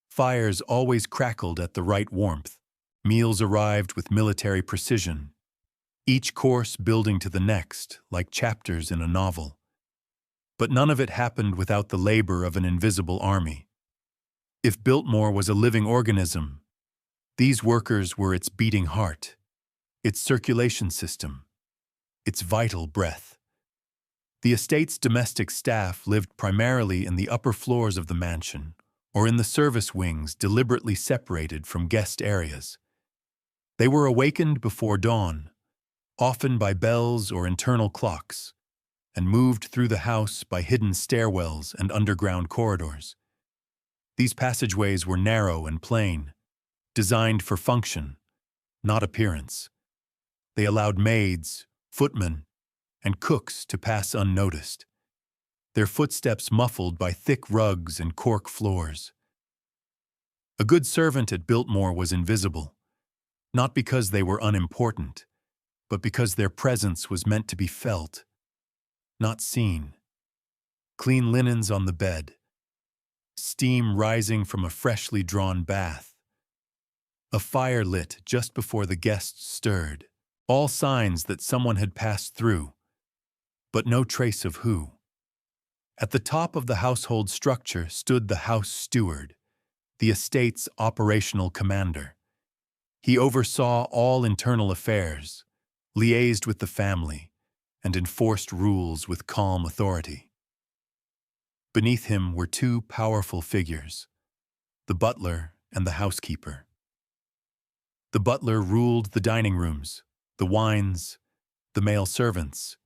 A: Fires always crackled at the right warmth. Meals arrived with military precision, each course building to the next, like chapters in a novel. But none of it happened without the labor of an invisible army. If Biltmore was a living organism, these workers were its beating heart, its circulation system, its vital breath. The estate's domestic staff lived primarily in the upper floors of the mansion or in the service wings deliberately separated from guest areas. They were awakened before dawn, often by bells or internal clocks, and moved through the house by hidden stairwells and underground corridors. These passageways were narrow and plain, designed for function, not appearance. They allowed maids, footmen, and cooks to pass unnoticed, their footsteps muffled by thick rugs and cork floors. A good servant at Biltmore was invisible, not because they were unimportant, but because their presence was meant to be felt, not seen. Clean linens on the bed, steam rising from a freshly drawn bath, a fire lit just before the guests stirred, all signs that someone had passed through, but no trace of who. At the top of the household structure stood the house steward, the estate's operational commander. He oversaw all internal affairs, liaised with the family, and enforced rules with calm authority. Beneath him were two powerful figures, the butler and the housekeeper. The butler ruled the dining rooms, the wines, the male servants.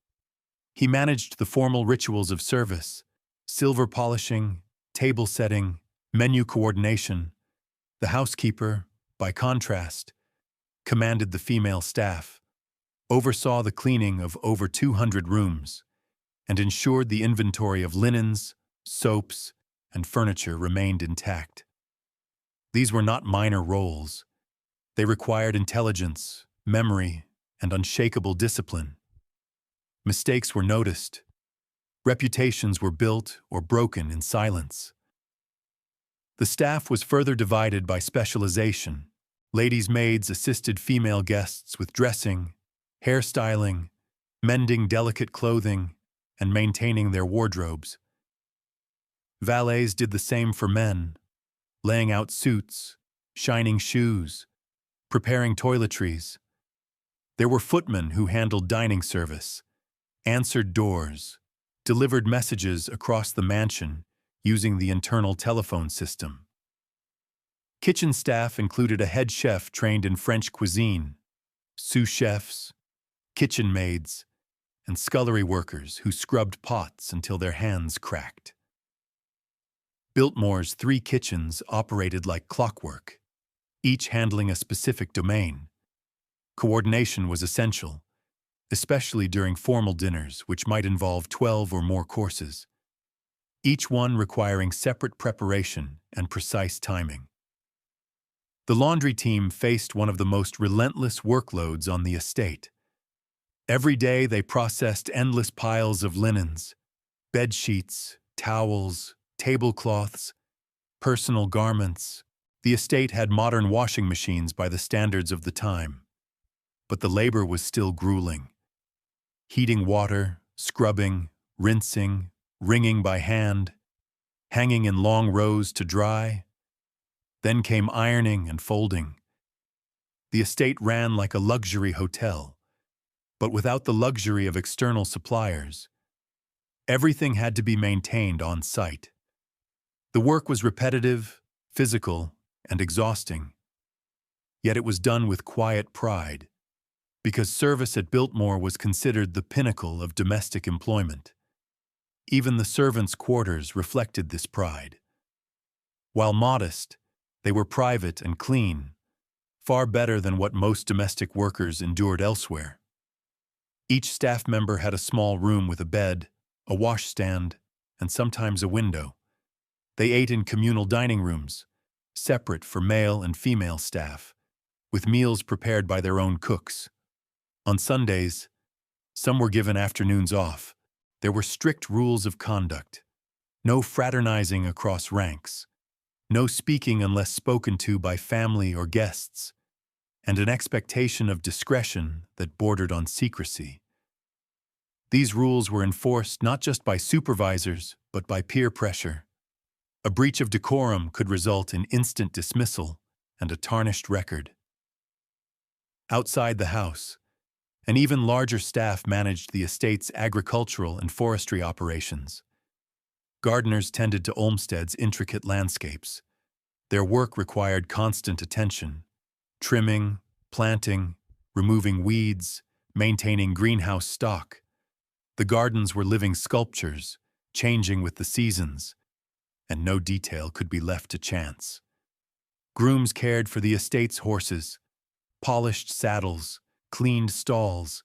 A: He managed the formal rituals of service, silver polishing, table setting, menu coordination. The housekeeper, by contrast, commanded the female staff, oversaw the cleaning of over 200 rooms, and ensured the inventory of linens, soaps, and furniture remained intact. These were not minor roles. They required intelligence, memory, and unshakable discipline. Mistakes were noticed. Reputations were built or broken in silence. The staff was further divided by specialization. Ladies' maids assisted female guests with dressing, hairstyling, mending delicate clothing, and maintaining their wardrobes. Valets did the same for men, laying out suits, shining shoes, preparing toiletries. There were footmen who handled dining service, answered doors, delivered messages across the mansion using the internal telephone system. Kitchen staff included a head chef trained in French cuisine, sous chefs, kitchen maids, and scullery workers who scrubbed pots until their hands cracked. Biltmore's 3 kitchens operated like clockwork, each handling a specific domain. Coordination was essential, especially during formal dinners, which might involve 12 or more courses, each one requiring separate preparation and precise timing. The laundry team faced one of the most relentless workloads on the estate. Every day they processed endless piles of linens, bed sheets, towels, tablecloths, personal garments. The estate had modern washing machines by the standards of the time, but the labor was still grueling. Heating water, scrubbing, rinsing, wringing by hand, hanging in long rows to dry. Then came ironing and folding. The estate ran like a luxury hotel, but without the luxury of external suppliers. Everything had to be maintained on site. The work was repetitive, physical, and exhausting. Yet it was done with quiet pride, because service at Biltmore was considered the pinnacle of domestic employment. Even the servants' quarters reflected this pride. While modest, they were private and clean, far better than what most domestic workers endured elsewhere. Each staff member had a small room with a bed, a washstand, and sometimes a window. They ate in communal dining rooms, separate for male and female staff, with meals prepared by their own cooks. On Sundays, some were given afternoons off. There were strict rules of conduct. No fraternizing across ranks. No speaking unless spoken to by family or guests, and an expectation of discretion that bordered on secrecy. These rules were enforced not just by supervisors, but by peer pressure. A breach of decorum could result in instant dismissal and a tarnished record. Outside the house, an even larger staff managed the estate's agricultural and forestry operations. Gardeners tended to Olmsted's intricate landscapes. Their work required constant attention, trimming, planting, removing weeds, maintaining greenhouse stock. The gardens were living sculptures, changing with the seasons, and no detail could be left to chance. Grooms cared for the estate's horses, polished saddles, cleaned stalls,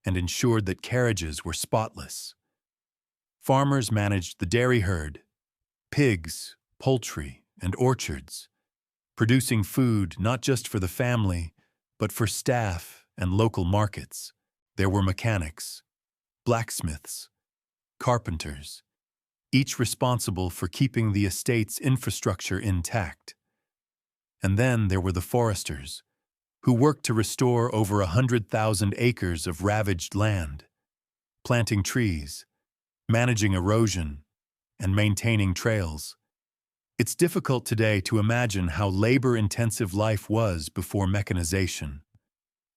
A: and ensured that carriages were spotless. Farmers managed the dairy herd, pigs, poultry, and orchards, producing food not just for the family, but for staff and local markets. There were mechanics, blacksmiths, carpenters, each responsible for keeping the estate's infrastructure intact. And then there were the foresters, who worked to restore over 100,000 acres of ravaged land, planting trees, managing erosion, and maintaining trails. It's difficult today to imagine how labor-intensive life was before mechanization.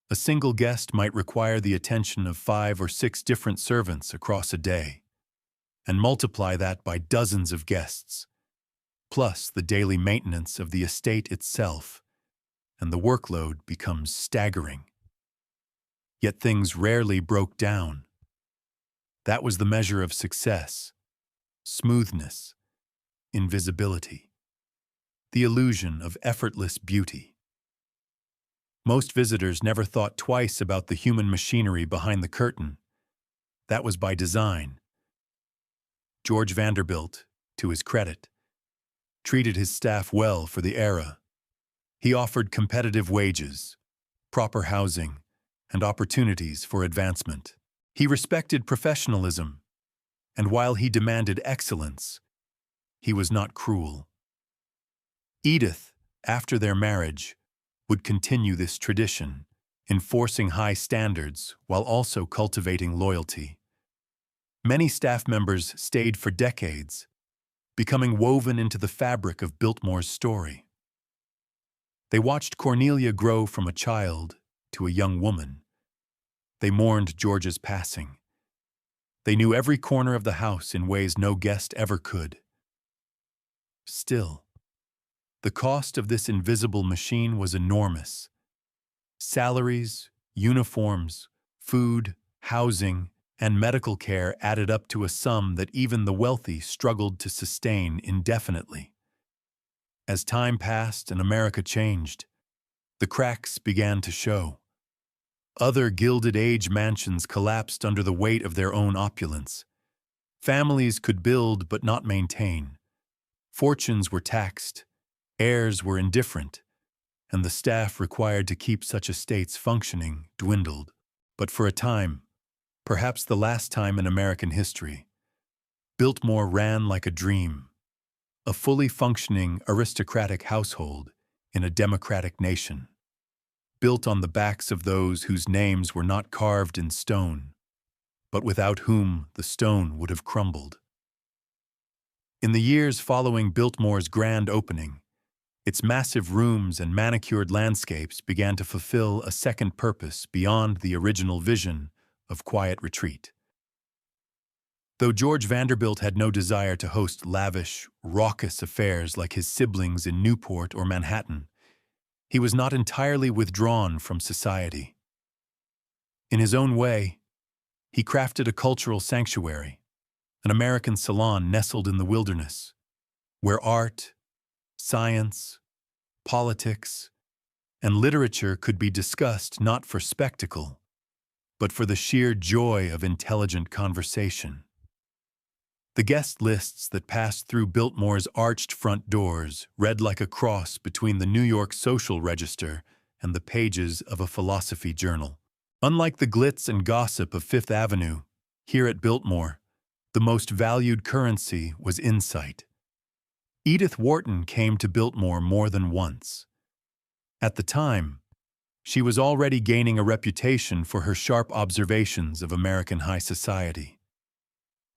A: A single guest might require the attention of 5 or 6 different servants across a day, and multiply that by dozens of guests, plus the daily maintenance of the estate itself, and the workload becomes staggering. Yet things rarely broke down. That was the measure of success: smoothness, invisibility, the illusion of effortless beauty. Most visitors never thought twice about the human machinery behind the curtain. That was by design. George Vanderbilt, to his credit, treated his staff well for the era. He offered competitive wages, proper housing, and opportunities for advancement. He respected professionalism, and while he demanded excellence, he was not cruel. Edith, after their marriage, would continue this tradition, enforcing high standards while also cultivating loyalty. Many staff members stayed for decades, becoming woven into the fabric of Biltmore's story. They watched Cornelia grow from a child to a young woman. They mourned George's passing. They knew every corner of the house in ways no guest ever could. Still, the cost of this invisible machine was enormous. Salaries, uniforms, food, housing, and medical care added up to a sum that even the wealthy struggled to sustain indefinitely. As time passed and America changed, the cracks began to show. Other Gilded Age mansions collapsed under the weight of their own opulence. Families could build but not maintain. Fortunes were taxed, heirs were indifferent, and the staff required to keep such estates functioning dwindled. But for a time, perhaps the last time in American history, Biltmore ran like a dream. A fully functioning aristocratic household in a democratic nation, built on the backs of those whose names were not carved in stone, but without whom the stone would have crumbled. In the years following Biltmore's grand opening, its massive rooms and manicured landscapes began to fulfill a second purpose beyond the original vision of quiet retreat. Though George Vanderbilt had no desire to host lavish, raucous affairs like his siblings in Newport or Manhattan, he was not entirely withdrawn from society. In his own way, he crafted a cultural sanctuary, an American salon nestled in the wilderness, where art, science, politics, and literature could be discussed not for spectacle, but for the sheer joy of intelligent conversation. The guest lists that passed through Biltmore's arched front doors read like a cross between the New York Social Register and the pages of a philosophy journal. Unlike the glitz and gossip of Fifth Avenue, here at Biltmore, the most valued currency was insight. Edith Wharton came to Biltmore more than once. At the time, she was already gaining a reputation for her sharp observations of American high society.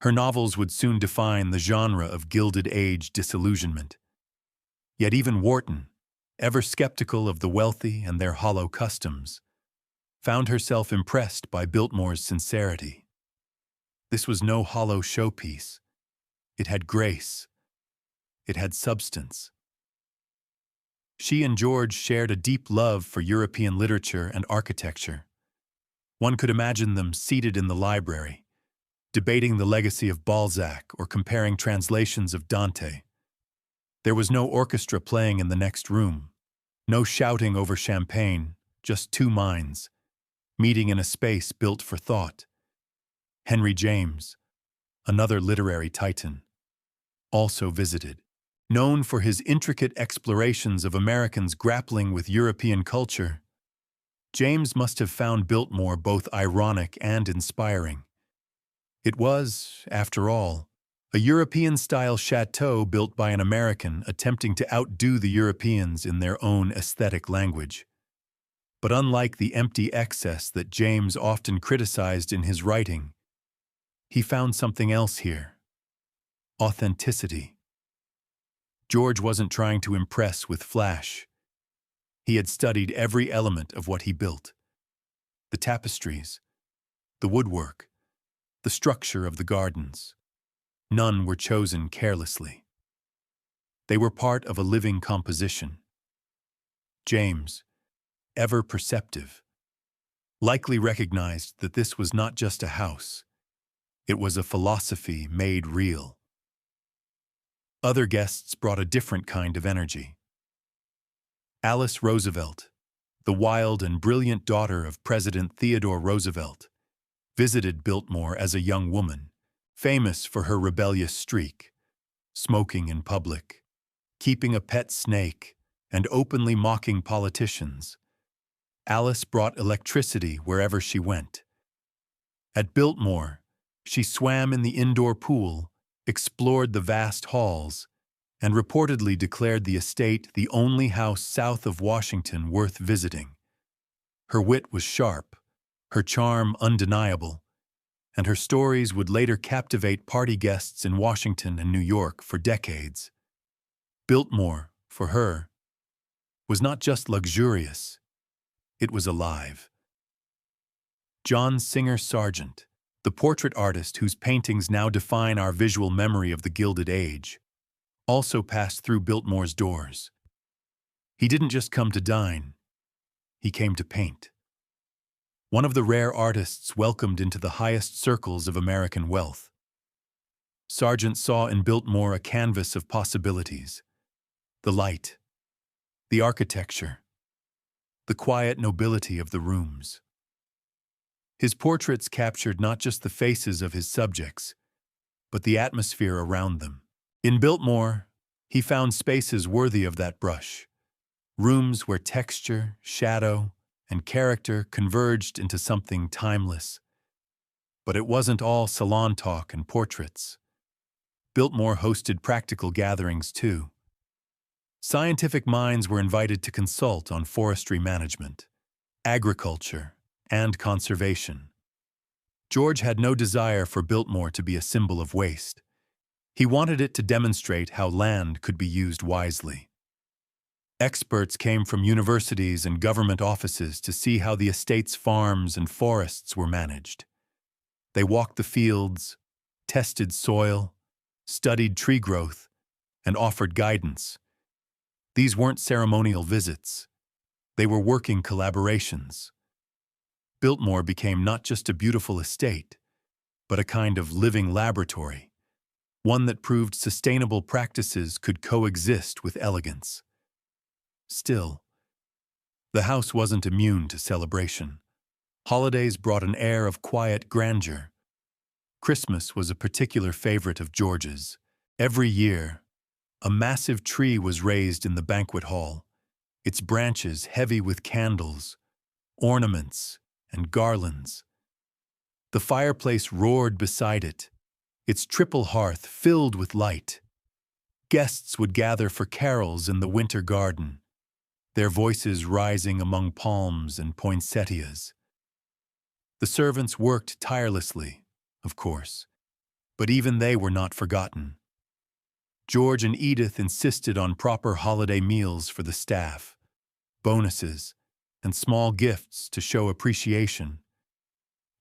A: Her novels would soon define the genre of Gilded Age disillusionment. Yet even Wharton, ever skeptical of the wealthy and their hollow customs, found herself impressed by Biltmore's sincerity. This was no hollow showpiece. It had grace. It had substance. She and George shared a deep love for European literature and architecture. One could imagine them seated in the library, debating the legacy of Balzac or comparing translations of Dante. There was no orchestra playing in the next room, no shouting over champagne, just two minds, meeting in a space built for thought. Henry James, another literary titan, also visited. Known for his intricate explorations of Americans grappling with European culture, James must have found Biltmore both ironic and inspiring. It was, after all, a European-style chateau built by an American attempting to outdo the Europeans in their own aesthetic language. But unlike the empty excess that James often criticized in his writing, he found something else here: authenticity. George wasn't trying to impress with flash. He had studied every element of what he built: the tapestries, the woodwork, the structure of the gardens. None were chosen carelessly. They were part of a living composition. James, ever perceptive, likely recognized that this was not just a house. It was a philosophy made real. Other guests brought a different kind of energy. Alice Roosevelt, the wild and brilliant daughter of President Theodore Roosevelt, visited Biltmore as a young woman, famous for her rebellious streak, smoking in public, keeping a pet snake, and openly mocking politicians. Alice brought electricity wherever she went. At Biltmore, she swam in the indoor pool, explored the vast halls, and reportedly declared the estate the only house south of Washington worth visiting. Her wit was sharp, her charm undeniable, and her stories would later captivate party guests in Washington and New York for decades. Biltmore, for her, was not just luxurious, it was alive. John Singer Sargent, the portrait artist whose paintings now define our visual memory of the Gilded Age, also passed through Biltmore's doors. He didn't just come to dine, he came to paint. One of the rare artists welcomed into the highest circles of American wealth. Sargent saw in Biltmore a canvas of possibilities: the light, the architecture, the quiet nobility of the rooms. His portraits captured not just the faces of his subjects, but the atmosphere around them. In Biltmore, he found spaces worthy of that brush, rooms where texture, shadow, and character converged into something timeless. But it wasn't all salon talk and portraits. Biltmore hosted practical gatherings too. Scientific minds were invited to consult on forestry management, agriculture, and conservation. George had no desire for Biltmore to be a symbol of waste. He wanted it to demonstrate how land could be used wisely. Experts came from universities and government offices to see how the estate's farms and forests were managed. They walked the fields, tested soil, studied tree growth, and offered guidance. These weren't ceremonial visits. They were working collaborations. Biltmore became not just a beautiful estate, but a kind of living laboratory, one that proved sustainable practices could coexist with elegance. Still, the house wasn't immune to celebration. Holidays brought an air of quiet grandeur. Christmas was a particular favorite of George's. Every year, a massive tree was raised in the banquet hall, its branches heavy with candles, ornaments, and garlands. The fireplace roared beside it, its triple hearth filled with light. Guests would gather for carols in the winter garden, their voices rising among palms and poinsettias. The servants worked tirelessly, of course, but even they were not forgotten. George and Edith insisted on proper holiday meals for the staff, bonuses, and small gifts to show appreciation.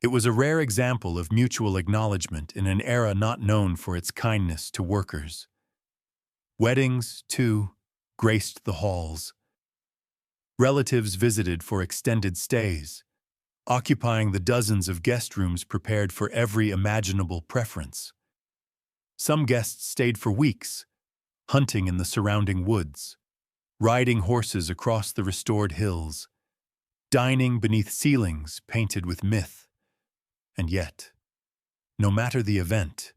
A: It was a rare example of mutual acknowledgement in an era not known for its kindness to workers. Weddings, too, graced the halls. Relatives visited for extended stays, occupying the dozens of guest rooms prepared for every imaginable preference. Some guests stayed for weeks, hunting in the surrounding woods, riding horses across the restored hills, dining beneath ceilings painted with myth. And yet, no matter the event,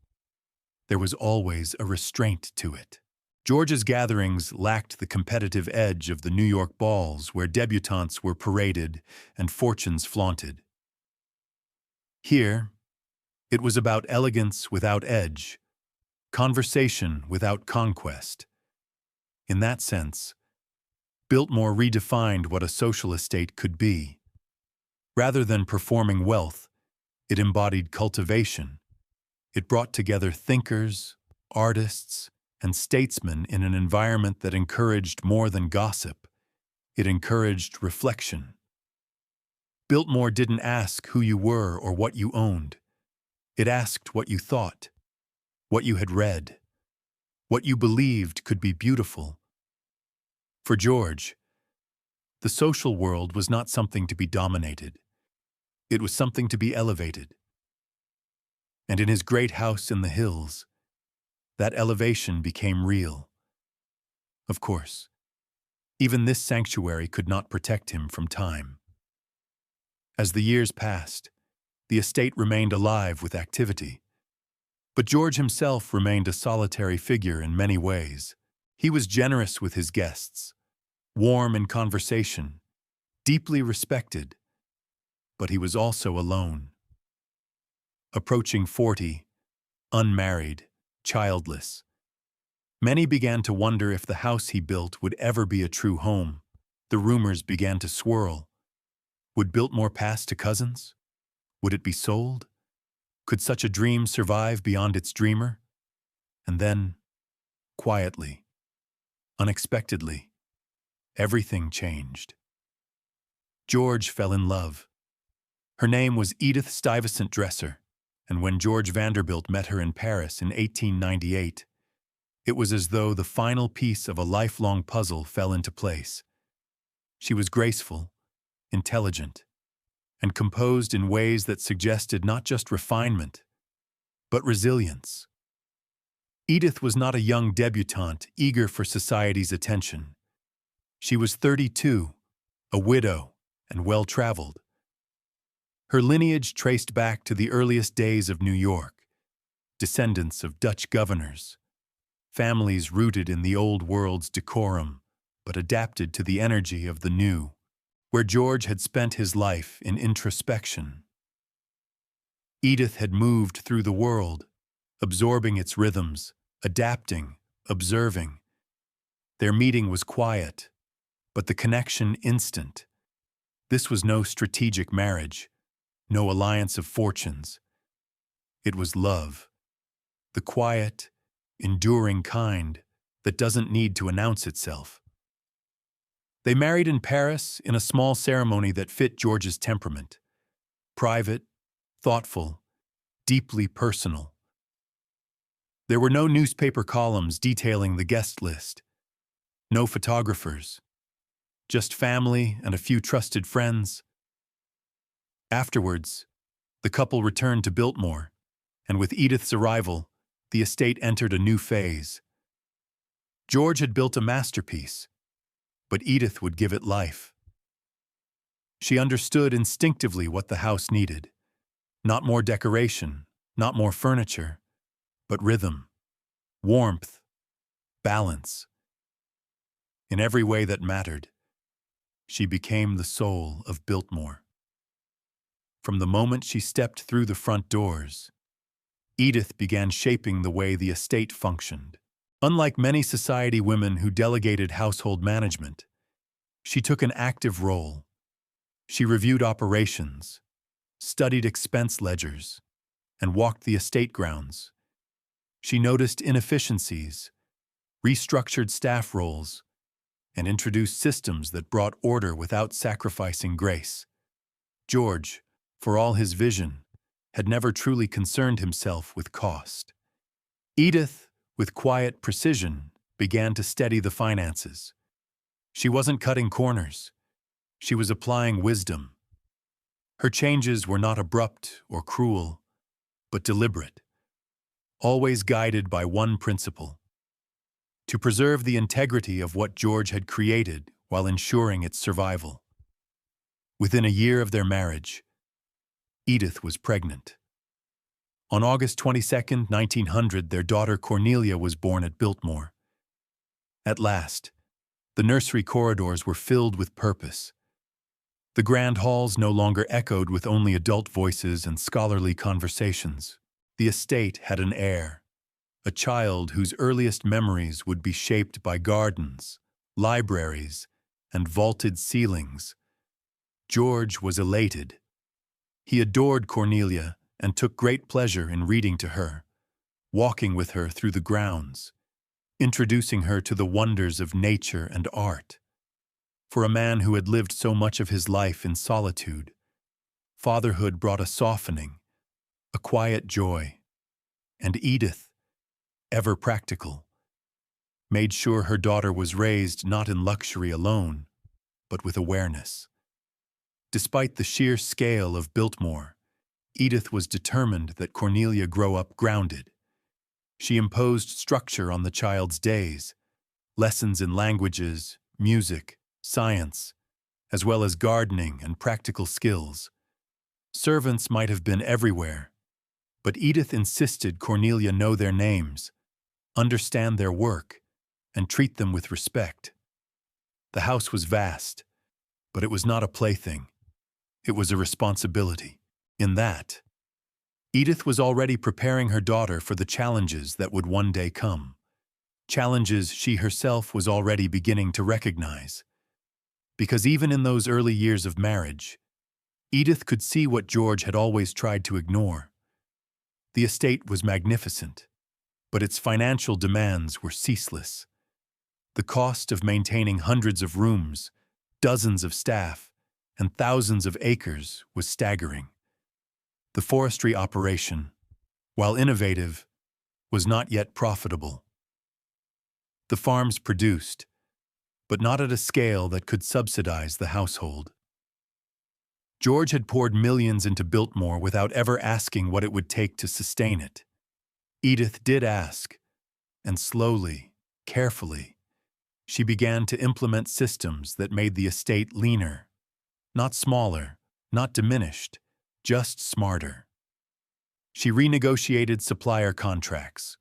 A: there was always a restraint to it. George's gatherings lacked the competitive edge of the New York balls where debutantes were paraded and fortunes flaunted. Here, it was about elegance without edge, conversation without conquest. In that sense, Biltmore redefined what a social estate could be. Rather than performing wealth, it embodied cultivation. It brought together thinkers, artists, and statesmen in an environment that encouraged more than gossip. It encouraged reflection. Biltmore didn't ask who you were or what you owned. It asked what you thought, what you had read, what you believed could be beautiful. For George, the social world was not something to be dominated. It was something to be elevated. And in his great house in the hills, that elevation became real. Of course, even this sanctuary could not protect him from time. As the years passed, the estate remained alive with activity. But George himself remained a solitary figure in many ways. He was generous with his guests, warm in conversation, deeply respected, but he was also alone. Approaching 40, unmarried, childless, many began to wonder if the house he built would ever be a true home. The rumors began to swirl. Would Biltmore pass to cousins? Would it be sold? Could such a dream survive beyond its dreamer? And then, quietly, unexpectedly, everything changed. George fell in love. Her name was Edith Stuyvesant Dresser, and when George Vanderbilt met her in Paris in 1898, it was as though the final piece of a lifelong puzzle fell into place. She was graceful, intelligent, and composed in ways that suggested not just refinement, but resilience. Edith was not a young debutante eager for society's attention. She was 32, a widow, and well-traveled. Her lineage traced back to the earliest days of New York, descendants of Dutch governors, families rooted in the old world's decorum, but adapted to the energy of the new, where George had spent his life in introspection. Edith had moved through the world, absorbing its rhythms, adapting, observing. Their meeting was quiet, but the connection instant. This was no strategic marriage, no alliance of fortunes. It was love, the quiet, enduring kind that doesn't need to announce itself. They married in Paris in a small ceremony that fit George's temperament. Private, thoughtful, deeply personal. There were no newspaper columns detailing the guest list, no photographers, just family and a few trusted friends. Afterwards, the couple returned to Biltmore, and with Edith's arrival, the estate entered a new phase. George had built a masterpiece, but Edith would give it life. She understood instinctively what the house needed. Not more decoration, not more furniture, but rhythm, warmth, balance. In every way that mattered, she became the soul of Biltmore. From the moment she stepped through the front doors, Edith began shaping the way the estate functioned. Unlike many society women who delegated household management, she took an active role. She reviewed operations, studied expense ledgers, and walked the estate grounds. She noticed inefficiencies, restructured staff roles, and introduced systems that brought order without sacrificing grace. George, for all his vision, had never truly concerned himself with cost. Edith, with quiet precision, began to steady the finances. She wasn't cutting corners. She was applying wisdom. Her changes were not abrupt or cruel, but deliberate, always guided by one principle: to preserve the integrity of what George had created while ensuring its survival. Within a year of their marriage, Edith was pregnant. On August 22, 1900, their daughter Cornelia was born at Biltmore. At last, the nursery corridors were filled with purpose. The grand halls no longer echoed with only adult voices and scholarly conversations. The estate had an heir, a child whose earliest memories would be shaped by gardens, libraries, and vaulted ceilings. George was elated. He adored Cornelia and took great pleasure in reading to her, walking with her through the grounds, introducing her to the wonders of nature and art. For a man who had lived so much of his life in solitude, fatherhood brought a softening, a quiet joy, and Edith, ever practical, made sure her daughter was raised not in luxury alone, but with awareness. Despite the sheer scale of Biltmore, Edith was determined that Cornelia grow up grounded. She imposed structure on the child's days, lessons in languages, music, science, as well as gardening and practical skills. Servants might have been everywhere, but Edith insisted Cornelia know their names, understand their work, and treat them with respect. The house was vast, but it was not a plaything. It was a responsibility. In that, Edith was already preparing her daughter for the challenges that would one day come, challenges she herself was already beginning to recognize. Because even in those early years of marriage, Edith could see what George had always tried to ignore. The estate was magnificent, but its financial demands were ceaseless. The cost of maintaining hundreds of rooms, dozens of staff, and thousands of acres was staggering. The forestry operation, while innovative, was not yet profitable. The farms produced, but not at a scale that could subsidize the household. George had poured millions into Biltmore without ever asking what it would take to sustain it. Edith did ask, and slowly, carefully, she began to implement systems that made the estate leaner, not smaller, not diminished, just smarter. She renegotiated supplier contracts.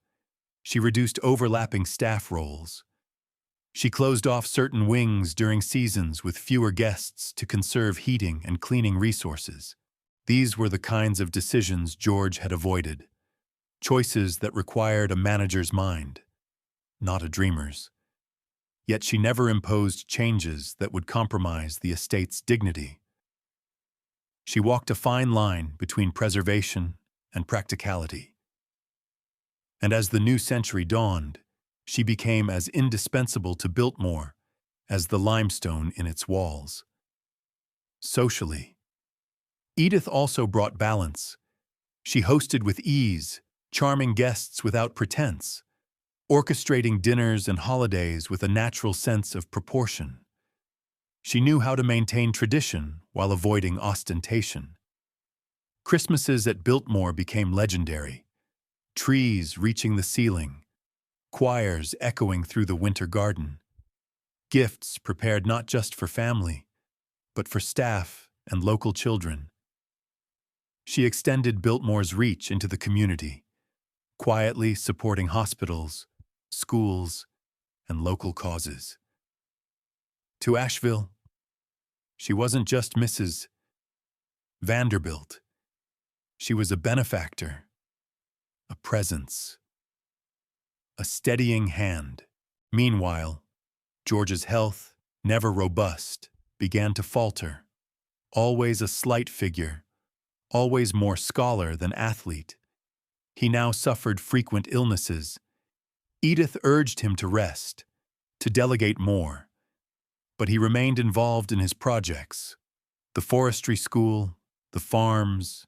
A: She reduced overlapping staff roles. She closed off certain wings during seasons with fewer guests to conserve heating and cleaning resources. These were the kinds of decisions George had avoided, choices that required a manager's mind, not a dreamer's. Yet she never imposed changes that would compromise the estate's dignity. She walked a fine line between preservation and practicality. And as the new century dawned, she became as indispensable to Biltmore as the limestone in its walls. Socially, Edith also brought balance. She hosted with ease, charming guests without pretense, orchestrating dinners and holidays with a natural sense of proportion. She knew how to maintain tradition while avoiding ostentation. Christmases at Biltmore became legendary, trees reaching the ceiling, choirs echoing through the winter garden, gifts prepared not just for family, but for staff and local children. She extended Biltmore's reach into the community, quietly supporting hospitals, schools, and local causes. To Asheville, she wasn't just Mrs. Vanderbilt. She was a benefactor, a presence, a steadying hand. Meanwhile, George's health, never robust, began to falter. Always a slight figure, always more scholar than athlete, he now suffered frequent illnesses. Edith urged him to rest, to delegate more, but he remained involved in his projects. The forestry school, the farms,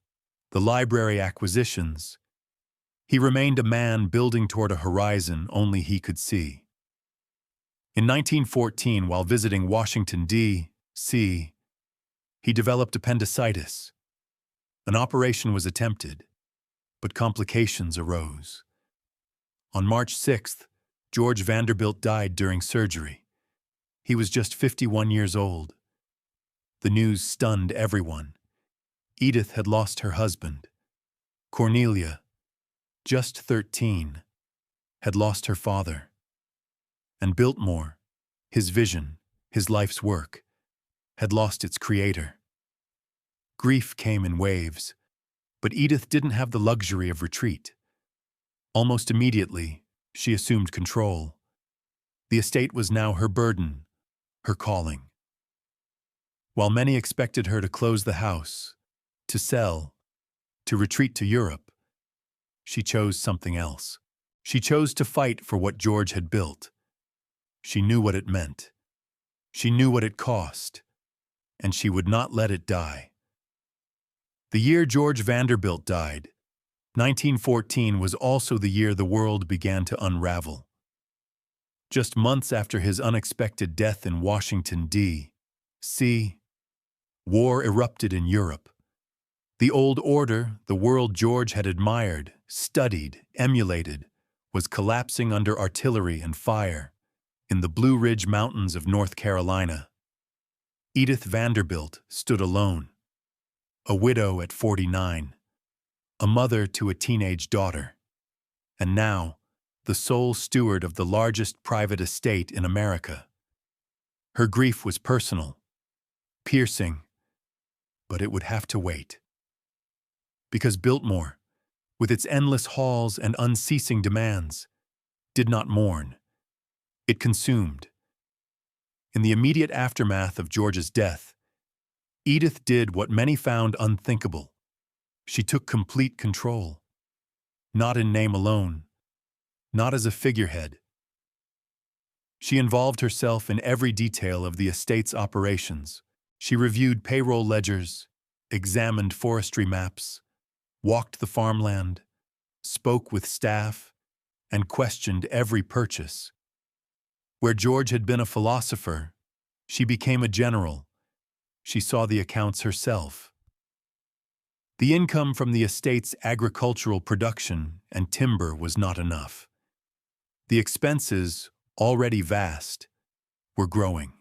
A: the library acquisitions. He remained a man building toward a horizon only he could see. In 1914, while visiting Washington, D.C., he developed appendicitis. An operation was attempted, but complications arose. On March 6th, George Vanderbilt died during surgery. He was just 51 years old. The news stunned everyone. Edith had lost her husband. Cornelia, just 13, had lost her father. And Biltmore, his vision, his life's work, had lost its creator. Grief came in waves, but Edith didn't have the luxury of retreat. Almost immediately, she assumed control. The estate was now her burden, her calling. While many expected her to close the house, to sell, to retreat to Europe, she chose something else. She chose to fight for what George had built. She knew what it meant. She knew what it cost, and she would not let it die. The year George Vanderbilt died, 1914, was also the year the world began to unravel. Just months after his unexpected death in Washington, D.C., war erupted in Europe. The old order, the world George had admired, studied, emulated, was collapsing under artillery and fire in the Blue Ridge Mountains of North Carolina. Edith Vanderbilt stood alone, a widow at 49, a mother to a teenage daughter, and now the sole steward of the largest private estate in America. Her grief was personal, piercing, but it would have to wait. Because Biltmore, with its endless halls and unceasing demands, did not mourn. It consumed. In the immediate aftermath of George's death, Edith did what many found unthinkable. She took complete control. Not in name alone, not as a figurehead. She involved herself in every detail of the estate's operations. She reviewed payroll ledgers, examined forestry maps, walked the farmland, spoke with staff, and questioned every purchase. Where George had been a philosopher, she became a general. She saw the accounts herself. The income from the estate's agricultural production and timber was not enough. The expenses, already vast, were growing.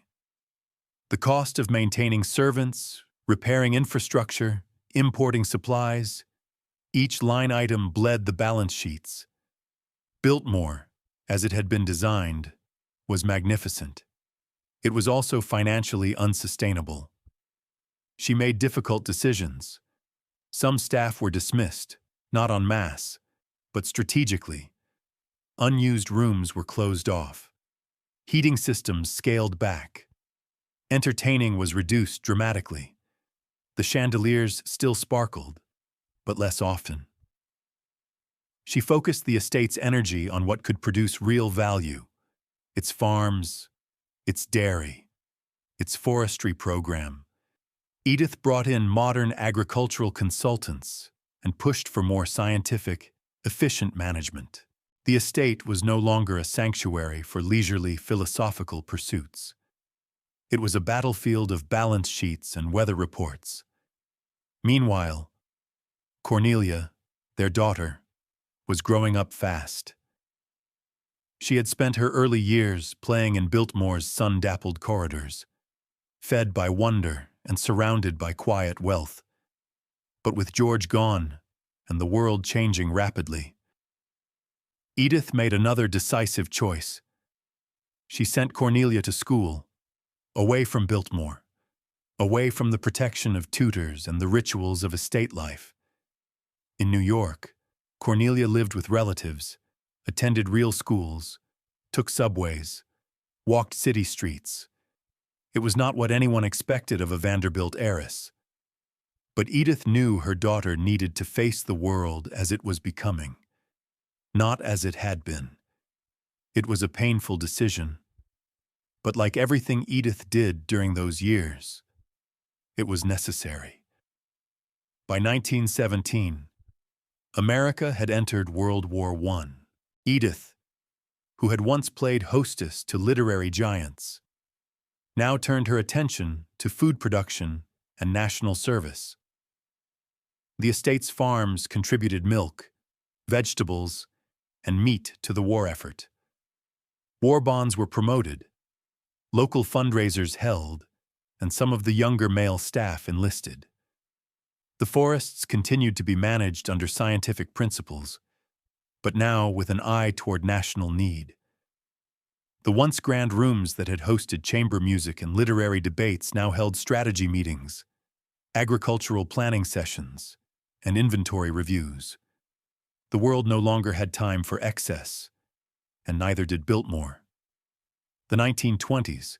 A: The cost of maintaining servants, repairing infrastructure, importing supplies, each line item bled the balance sheets. Biltmore, as it had been designed, was magnificent. It was also financially unsustainable. She made difficult decisions. Some staff were dismissed, not en masse, but strategically. Unused rooms were closed off. Heating systems scaled back. Entertaining was reduced dramatically. The chandeliers still sparkled, but less often. She focused the estate's energy on what could produce real value: its farms, its dairy, its forestry program. Edith brought in modern agricultural consultants and pushed for more scientific, efficient management. The estate was no longer a sanctuary for leisurely philosophical pursuits. It was a battlefield of balance sheets and weather reports. Meanwhile, Cornelia, their daughter, was growing up fast. She had spent her early years playing in Biltmore's sun-dappled corridors, fed by wonder and surrounded by quiet wealth. But with George gone and the world changing rapidly, Edith made another decisive choice. She sent Cornelia to school, away from Biltmore, away from the protection of tutors and the rituals of estate life. In New York, Cornelia lived with relatives, attended real schools, took subways, walked city streets. It was not what anyone expected of a Vanderbilt heiress. But Edith knew her daughter needed to face the world as it was becoming, not as it had been. It was a painful decision, but like everything Edith did during those years, it was necessary. By 1917, America had entered World War I. Edith, who had once played hostess to literary giants, now turned her attention to food production and national service. The estate's farms contributed milk, vegetables, and meat to the war effort. War bonds were promoted, local fundraisers held, and some of the younger male staff enlisted. The forests continued to be managed under scientific principles, but now with an eye toward national need. The once grand rooms that had hosted chamber music and literary debates now held strategy meetings, agricultural planning sessions, and inventory reviews. The world no longer had time for excess, and neither did Biltmore. The 1920s,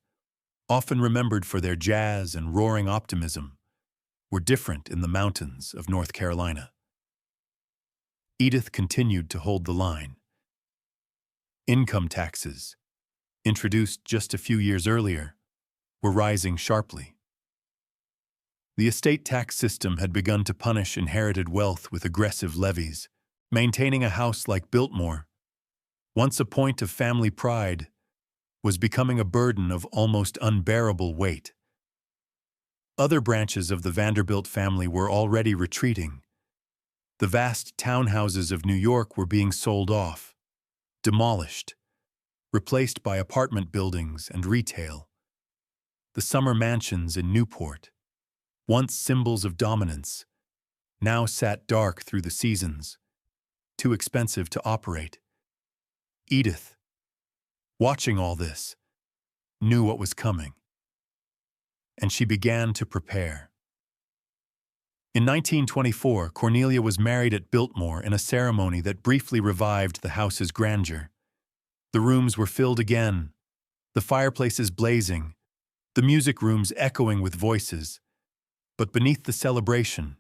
A: often remembered for their jazz and roaring optimism, were different in the mountains of North Carolina. Edith continued to hold the line. Income taxes, introduced just a few years earlier, were rising sharply. The estate tax system had begun to punish inherited wealth with aggressive levies. Maintaining a house like Biltmore, once a point of family pride, was becoming a burden of almost unbearable weight. Other branches of the Vanderbilt family were already retreating. The vast townhouses of New York were being sold off, demolished, replaced by apartment buildings and retail. The summer mansions in Newport, once symbols of dominance, now sat dark through the seasons, too expensive to operate. Edith, watching all this, knew what was coming, and she began to prepare. In 1924, Cornelia was married at Biltmore in a ceremony that briefly revived the house's grandeur. The rooms were filled again, the fireplaces blazing, the music rooms echoing with voices. But beneath the celebration,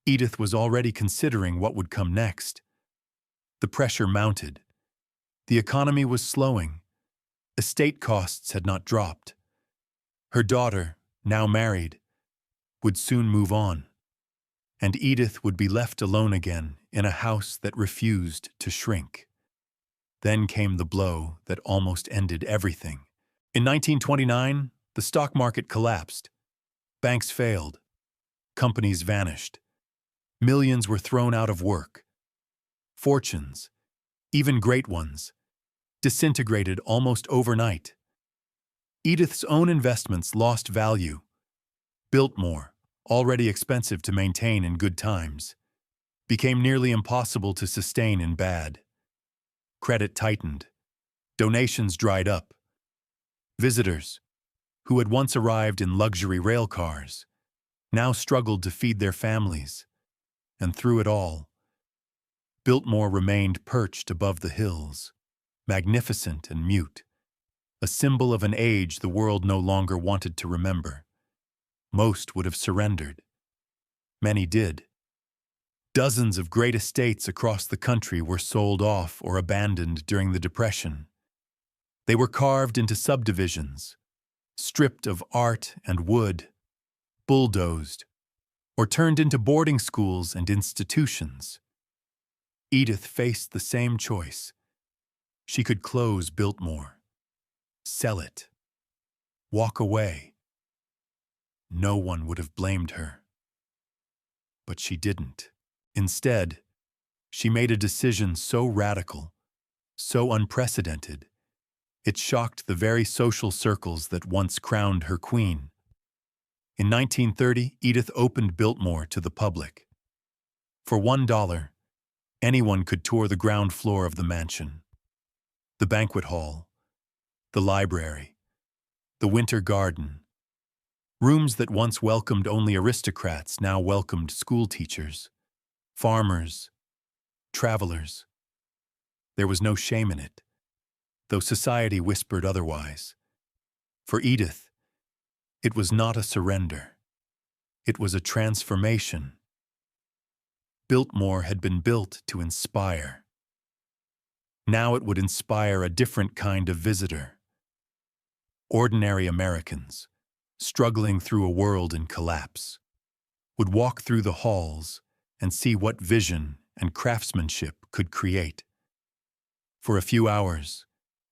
A: Edith was already considering what would come next. The pressure mounted. The economy was slowing. Estate costs had not dropped. Her daughter, now married, would soon move on, and Edith would be left alone again in a house that refused to shrink. Then came the blow that almost ended everything. In 1929, the stock market collapsed. Banks failed. Companies vanished. Millions were thrown out of work. Fortunes, even great ones, disintegrated almost overnight. Edith's own investments lost value. Biltmore, already expensive to maintain in good times, became nearly impossible to sustain in bad. Credit tightened. Donations dried up. Visitors, who had once arrived in luxury rail cars, now struggled to feed their families. And through it all, Biltmore remained perched above the hills, magnificent and mute, a symbol of an age the world no longer wanted to remember. most would have surrendered. Many did. Dozens of great estates across the country were sold off or abandoned during the Depression. They were carved into subdivisions, stripped of art and wood, bulldozed, or turned into boarding schools and institutions. Edith faced the same choice. She could close Biltmore, sell it, walk away. No one would have blamed her. But she didn't. Instead, she made a decision so radical, so unprecedented, it shocked the very social circles that once crowned her queen. In 1930, Edith opened Biltmore to the public. For $1, anyone could tour the ground floor of the mansion, the banquet hall, the library, the winter garden. Rooms that once welcomed only aristocrats now welcomed schoolteachers, farmers, travelers. There was no shame in it, though society whispered otherwise. For Edith, it was not a surrender. It was a transformation. Biltmore had been built to inspire. Now it would inspire a different kind of visitor. Ordinary Americans, struggling through a world in collapse, would walk through the halls and see what vision and craftsmanship could create. For a few hours,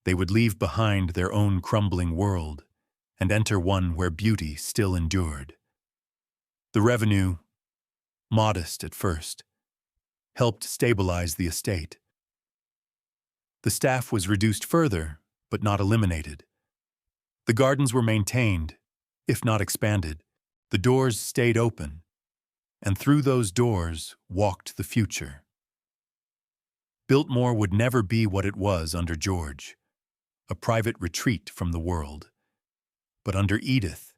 A: they would leave behind their own crumbling world and enter one where beauty still endured. The revenue, modest at first, helped stabilize the estate. The staff was reduced further, but not eliminated. The gardens were maintained, if not expanded. The doors stayed open, and through those doors walked the future. Biltmore would never be what it was under George, a private retreat from the world. But under Edith,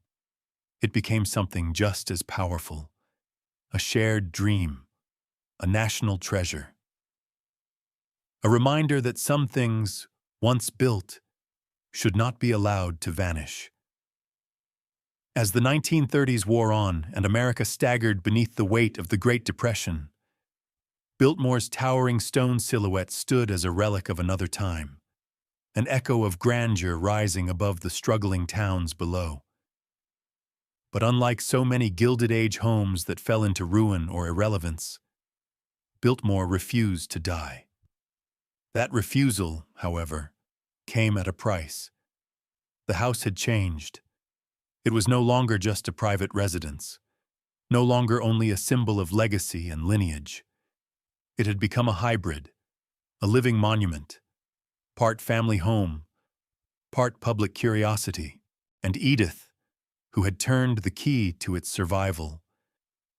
A: it became something just as powerful, a shared dream, a national treasure. A reminder that some things, once built, should not be allowed to vanish. As the 1930s wore on and America staggered beneath the weight of the Great Depression, Biltmore's towering stone silhouette stood as a relic of another time, an echo of grandeur rising above the struggling towns below. But unlike so many Gilded Age homes that fell into ruin or irrelevance, Biltmore refused to die. That refusal, however, came at a price. The house had changed. It was no longer just a private residence, no longer only a symbol of legacy and lineage. It had become a hybrid, a living monument, part family home, part public curiosity. And Edith, who had turned the key to its survival,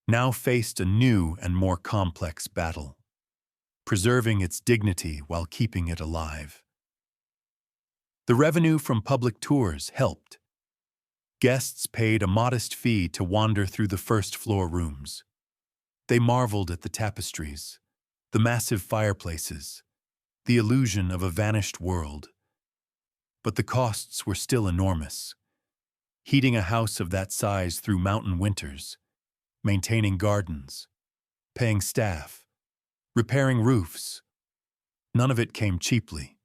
A: now faced a new and more complex battle, preserving its dignity while keeping it alive. The revenue from public tours helped. Guests paid a modest fee to wander through the first-floor rooms. They marveled at the tapestries, the massive fireplaces, the illusion of a vanished world. But the costs were still enormous. Heating a house of that size through mountain winters, maintaining gardens, paying staff, repairing roofs, none of it came cheaply.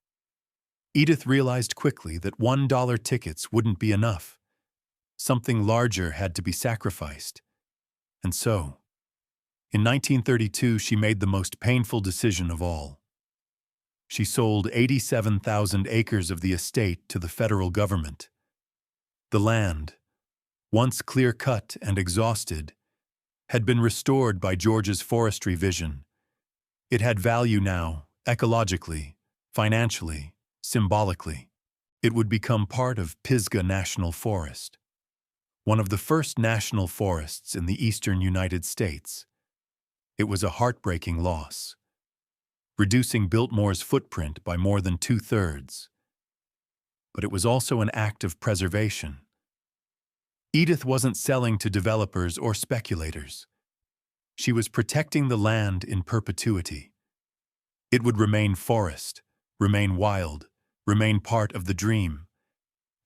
A: Edith realized quickly that $1 tickets wouldn't be enough. Something larger had to be sacrificed. And so, in 1932, she made the most painful decision of all. She sold 87,000 acres of the estate to the federal government. The land, once clear-cut and exhausted, had been restored by George's forestry vision. It had value now, ecologically, financially, symbolically. It would become part of Pisgah National Forest, one of the first national forests in the eastern United States. It was a heartbreaking loss, reducing Biltmore's footprint by more than 2/3. But it was also an act of preservation. Edith wasn't selling to developers or speculators. She was protecting the land in perpetuity. It would remain forest, remain wild, remain part of the dream.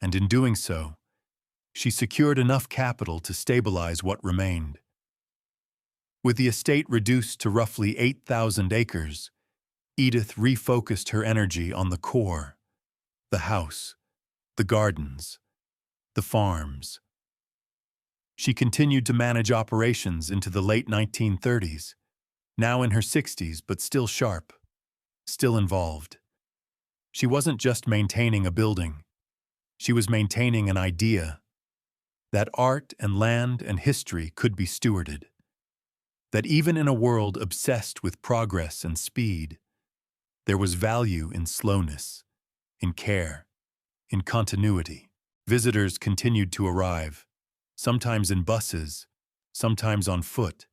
A: And in doing so, She secured enough capital to stabilize what remained. With the estate reduced to roughly 8,000 acres, Edith refocused her energy on the core: the house, the gardens, the farms. She continued to manage operations into the late 1930s, now in her 60s but still sharp, still involved. She wasn't just maintaining a building. She was maintaining an idea that art and land and history could be stewarded, that even in a world obsessed with progress and speed, there was value in slowness, in care, in continuity. Visitors continued to arrive, sometimes in buses, sometimes on foot.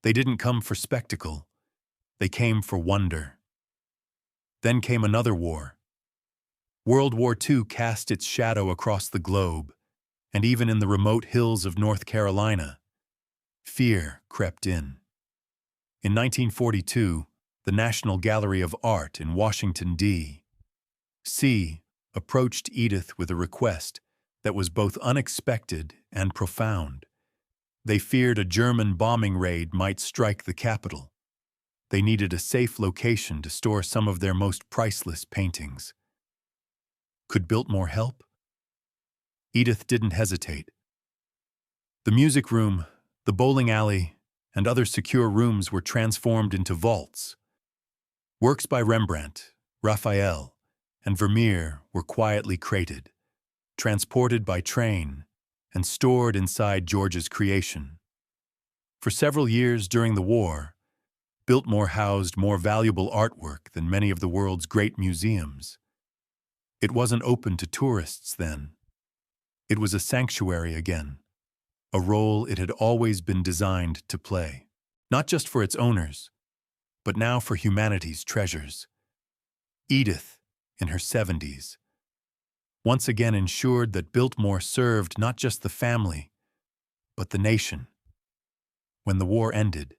A: They didn't come for spectacle. They came for wonder. Then came another war. World War II cast its shadow across the globe, and even in the remote hills of North Carolina, fear crept in. In 1942, the National Gallery of Art in Washington, D.C., approached Edith with a request that was both unexpected and profound. They feared a German bombing raid might strike the capital. They needed a safe location to store some of their most priceless paintings. Could Biltmore help? Edith didn't hesitate. The music room, the bowling alley, and other secure rooms were transformed into vaults. Works by Rembrandt, Raphael, and Vermeer were quietly crated, transported by train, and stored inside George's creation. For several years during the war, Biltmore housed more valuable artwork than many of the world's great museums. It wasn't open to tourists then. It was a sanctuary again, a role it had always been designed to play, not just for its owners, but now for humanity's treasures. Edith, in her 70s, once again ensured that Biltmore served not just the family, but the nation. When the war ended,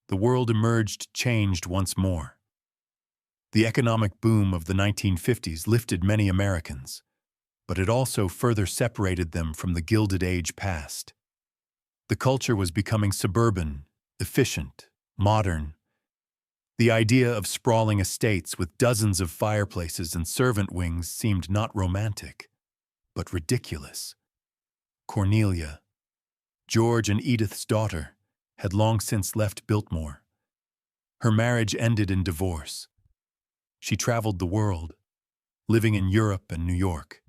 A: the world emerged changed once more. The economic boom of the 1950s lifted many Americans, but it also further separated them from the Gilded Age past. The culture was becoming suburban, efficient, modern. The idea of sprawling estates with dozens of fireplaces and servant wings seemed not romantic, but ridiculous. Cornelia, George and Edith's daughter, had long since left Biltmore. Her marriage ended in divorce. She traveled the world, living in Europe and New York.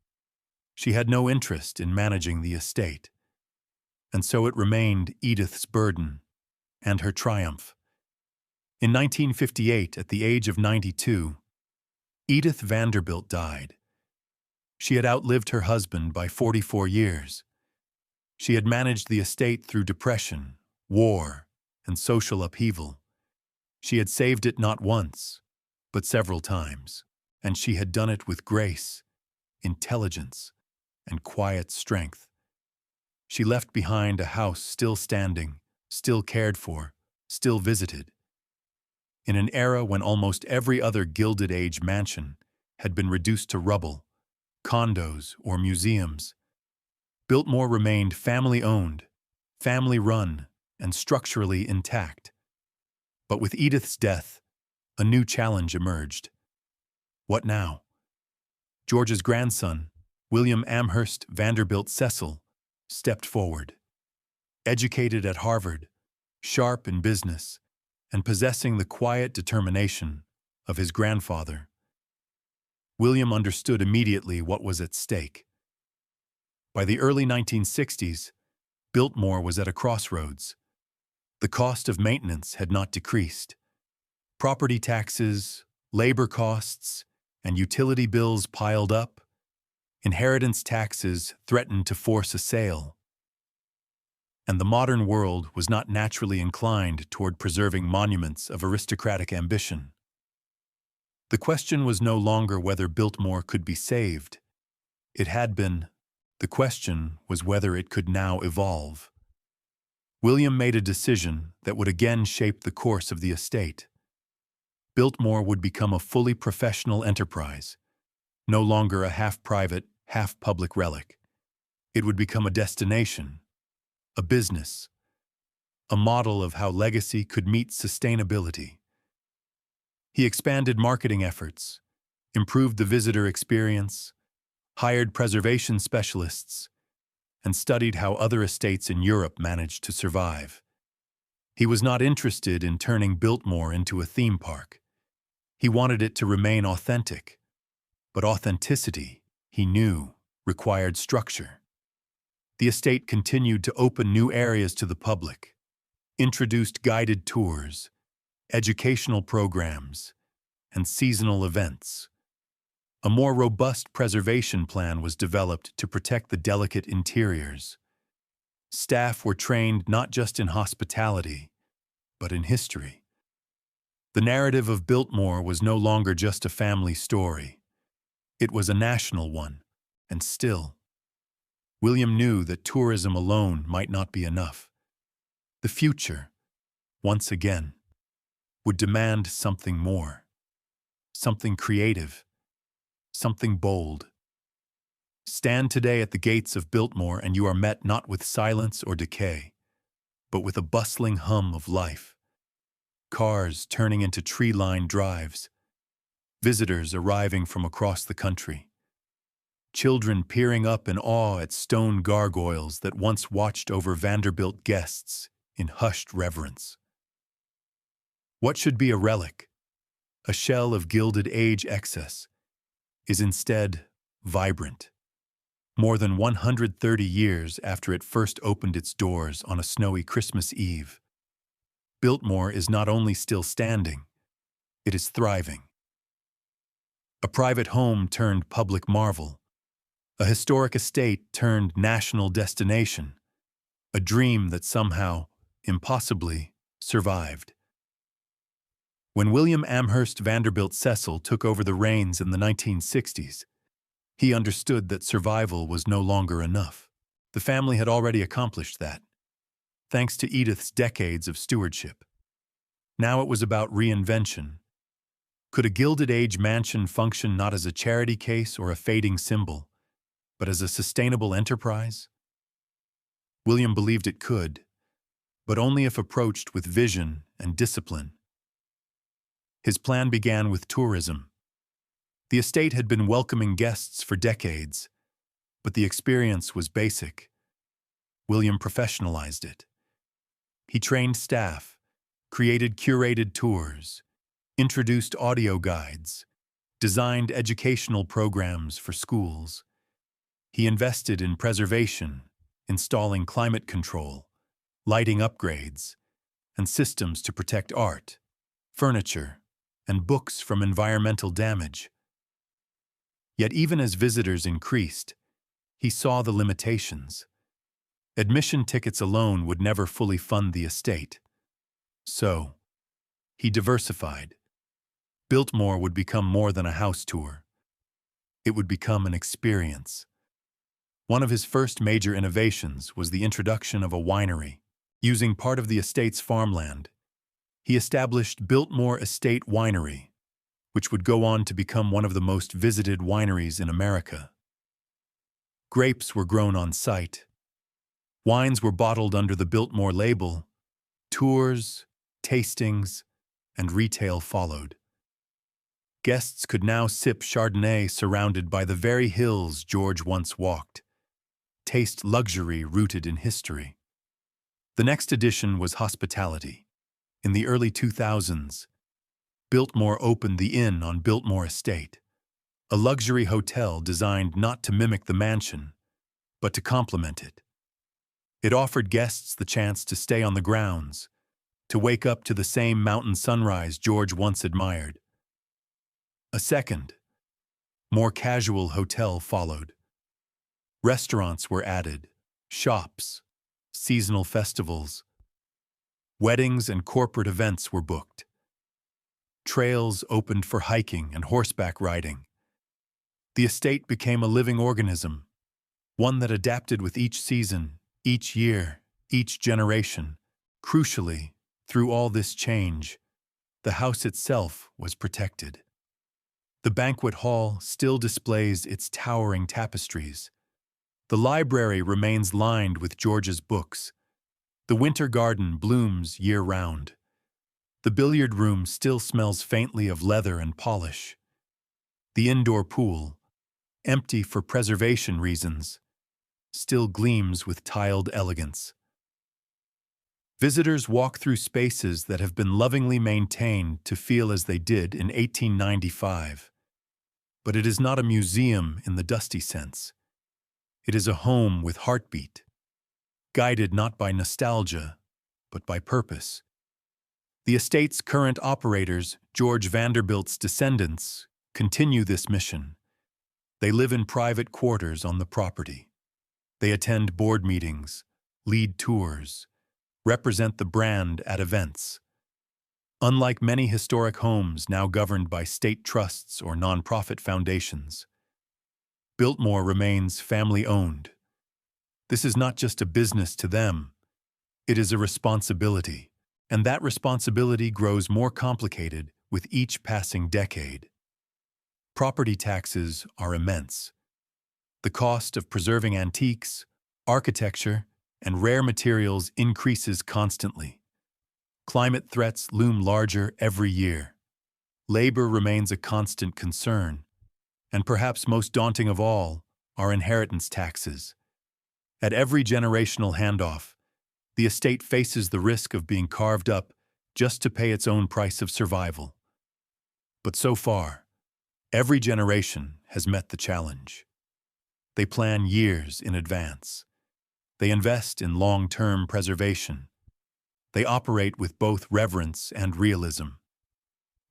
A: She had no interest in managing the estate, and so it remained Edith's burden and her triumph. In 1958, at the age of 92, Edith Vanderbilt died. She had outlived her husband by 44 years. She had managed the estate through depression, war, and social upheaval. She had saved it not once, but several times, and she had done it with grace, intelligence, and quiet strength. She left behind a house still standing, still cared for, still visited. In an era when almost every other Gilded Age mansion had been reduced to rubble, condos, or museums, Biltmore remained family-owned, family-run, and structurally intact. But with Edith's death, a new challenge emerged. What now? George's grandson, William Amherst Vanderbilt Cecil, stepped forward. Educated at Harvard, sharp in business, and possessing the quiet determination of his grandfather, William understood immediately what was at stake. By the early 1960s, Biltmore was at a crossroads. The cost of maintenance had not decreased. Property taxes, labor costs, and utility bills piled up. Inheritance taxes threatened to force a sale. And the modern world was not naturally inclined toward preserving monuments of aristocratic ambition. The question was no longer whether Biltmore could be saved. It had been. The question was whether it could now evolve. William made a decision that would again shape the course of the estate. Biltmore would become a fully professional enterprise, no longer a half-private, half-public relic. It would become a destination, a business, a model of how legacy could meet sustainability. He expanded marketing efforts, improved the visitor experience, hired preservation specialists, and studied how other estates in Europe managed to survive. He was not interested in turning Biltmore into a theme park. He wanted it to remain authentic, but authenticity, he knew, required structure. The estate continued to open new areas to the public, introduced guided tours, educational programs, and seasonal events. A more robust preservation plan was developed to protect the delicate interiors. Staff were trained not just in hospitality, but in history. The narrative of Biltmore was no longer just a family story. It was a national one, and still, William knew that tourism alone might not be enough. The future, once again, would demand something more, something creative, something bold. Stand today at the gates of Biltmore and you are met not with silence or decay, but with a bustling hum of life. Cars turning into tree-lined drives, visitors arriving from across the country, children peering up in awe at stone gargoyles that once watched over Vanderbilt guests in hushed reverence. What should be a relic, a shell of Gilded Age excess, is instead vibrant. More than 130 years after it first opened its doors on a snowy Christmas Eve, Biltmore is not only still standing, it is thriving. A private home turned public marvel, a historic estate turned national destination, a dream that somehow, impossibly, survived. When William Amherst Vanderbilt Cecil took over the reins in the 1960s, he understood that survival was no longer enough. The family had already accomplished that, thanks to Edith's decades of stewardship. Now it was about reinvention. Could a Gilded Age mansion function not as a charity case or a fading symbol, but as a sustainable enterprise? William believed it could, but only if approached with vision and discipline. His plan began with tourism. The estate had been welcoming guests for decades, but the experience was basic. William professionalized it. He trained staff, created curated tours, introduced audio guides, designed educational programs for schools. He invested in preservation, installing climate control, lighting upgrades, and systems to protect art, furniture, and books from environmental damage. Yet even as visitors increased, he saw the limitations. Admission tickets alone would never fully fund the estate. So, he diversified. Biltmore would become more than a house tour. It would become an experience. One of his first major innovations was the introduction of a winery. Using part of the estate's farmland, he established Biltmore Estate Winery, which would go on to become one of the most visited wineries in America. Grapes were grown on site. Wines were bottled under the Biltmore label. Tours, tastings, and retail followed. Guests could now sip Chardonnay surrounded by the very hills George once walked, taste luxury rooted in history. The next addition was hospitality. In the early 2000s, Biltmore opened the Inn on Biltmore Estate, a luxury hotel designed not to mimic the mansion, but to complement it. It offered guests the chance to stay on the grounds, to wake up to the same mountain sunrise George once admired. A second, more casual hotel followed. Restaurants were added, shops, seasonal festivals, weddings and corporate events were booked. Trails opened for hiking and horseback riding. The estate became a living organism, one that adapted with each season, each year, each generation. Crucially, through all this change, the house itself was protected. The banquet hall still displays its towering tapestries. The library remains lined with George's books. The winter garden blooms year-round. The billiard room still smells faintly of leather and polish. The indoor pool, empty for preservation reasons, still gleams with tiled elegance. Visitors walk through spaces that have been lovingly maintained to feel as they did in 1895. But it is not a museum in the dusty sense. It is a home with heartbeat, guided not by nostalgia, but by purpose. The estate's current operators, George Vanderbilt's descendants, continue this mission. They live in private quarters on the property. They attend board meetings, lead tours, represent the brand at events. Unlike many historic homes now governed by state trusts or nonprofit foundations, Biltmore remains family-owned. This is not just a business to them, it is a responsibility, and that responsibility grows more complicated with each passing decade. Property taxes are immense. The cost of preserving antiques, architecture, and rare materials increases constantly. Climate threats loom larger every year. Labor remains a constant concern. And perhaps most daunting of all are inheritance taxes. At every generational handoff, the estate faces the risk of being carved up just to pay its own price of survival. But so far, every generation has met the challenge. They plan years in advance. They invest in long-term preservation. They operate with both reverence and realism.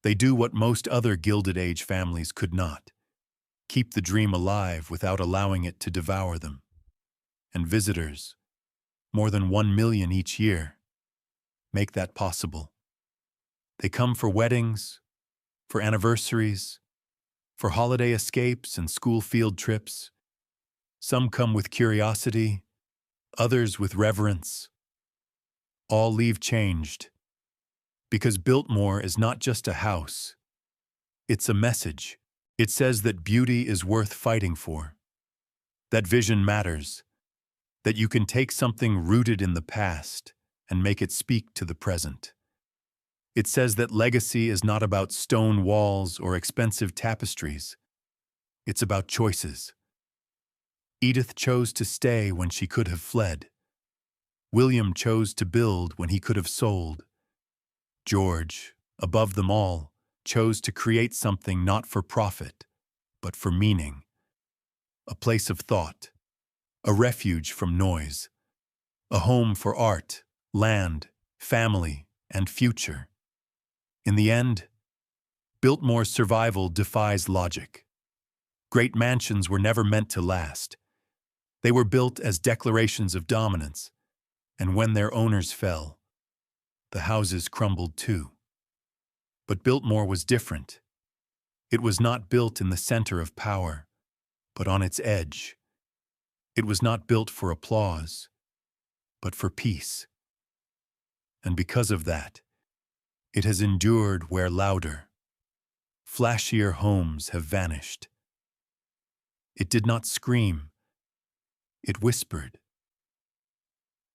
A: They do what most other Gilded Age families could not: keep the dream alive without allowing it to devour them. And visitors, more than 1 million each year, make that possible. They come for weddings, for anniversaries, for holiday escapes and school field trips. Some come with curiosity, others with reverence. All leave changed, because Biltmore is not just a house, it's a message. It says that beauty is worth fighting for, that vision matters, that you can take something rooted in the past and make it speak to the present. It says that legacy is not about stone walls or expensive tapestries. It's about choices. Edith chose to stay when she could have fled. William chose to build when he could have sold. George, above them all, chose to create something not for profit, but for meaning. A place of thought, a refuge from noise, a home for art, land, family, and future. In the end, Biltmore's survival defies logic. Great mansions were never meant to last. They were built as declarations of dominance, and when their owners fell, the houses crumbled too. But Biltmore was different. It was not built in the center of power, but on its edge. It was not built for applause, but for peace. And because of that, it has endured where louder, flashier homes have vanished. It did not scream, it whispered.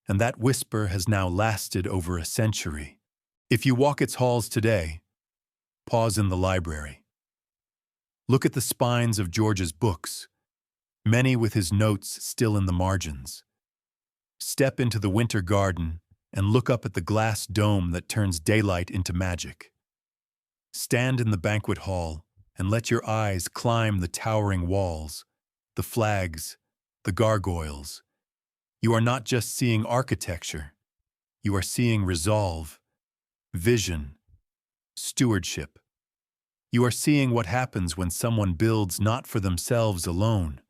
A: And that whisper has now lasted over a century. If you walk its halls today, pause in the library. Look at the spines of George's books, many with his notes still in the margins. Step into the winter garden and look up at the glass dome that turns daylight into magic. Stand in the banquet hall and let your eyes climb the towering walls, the flags, the gargoyles. You are not just seeing architecture, you are seeing resolve, vision, stewardship. You are seeing what happens when someone builds not for themselves alone,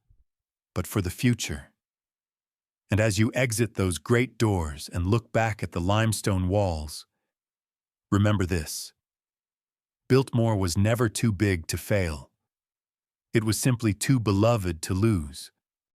A: but for the future. And as you exit those great doors and look back at the limestone walls, remember this: Biltmore was never too big to fail. It was simply too beloved to lose.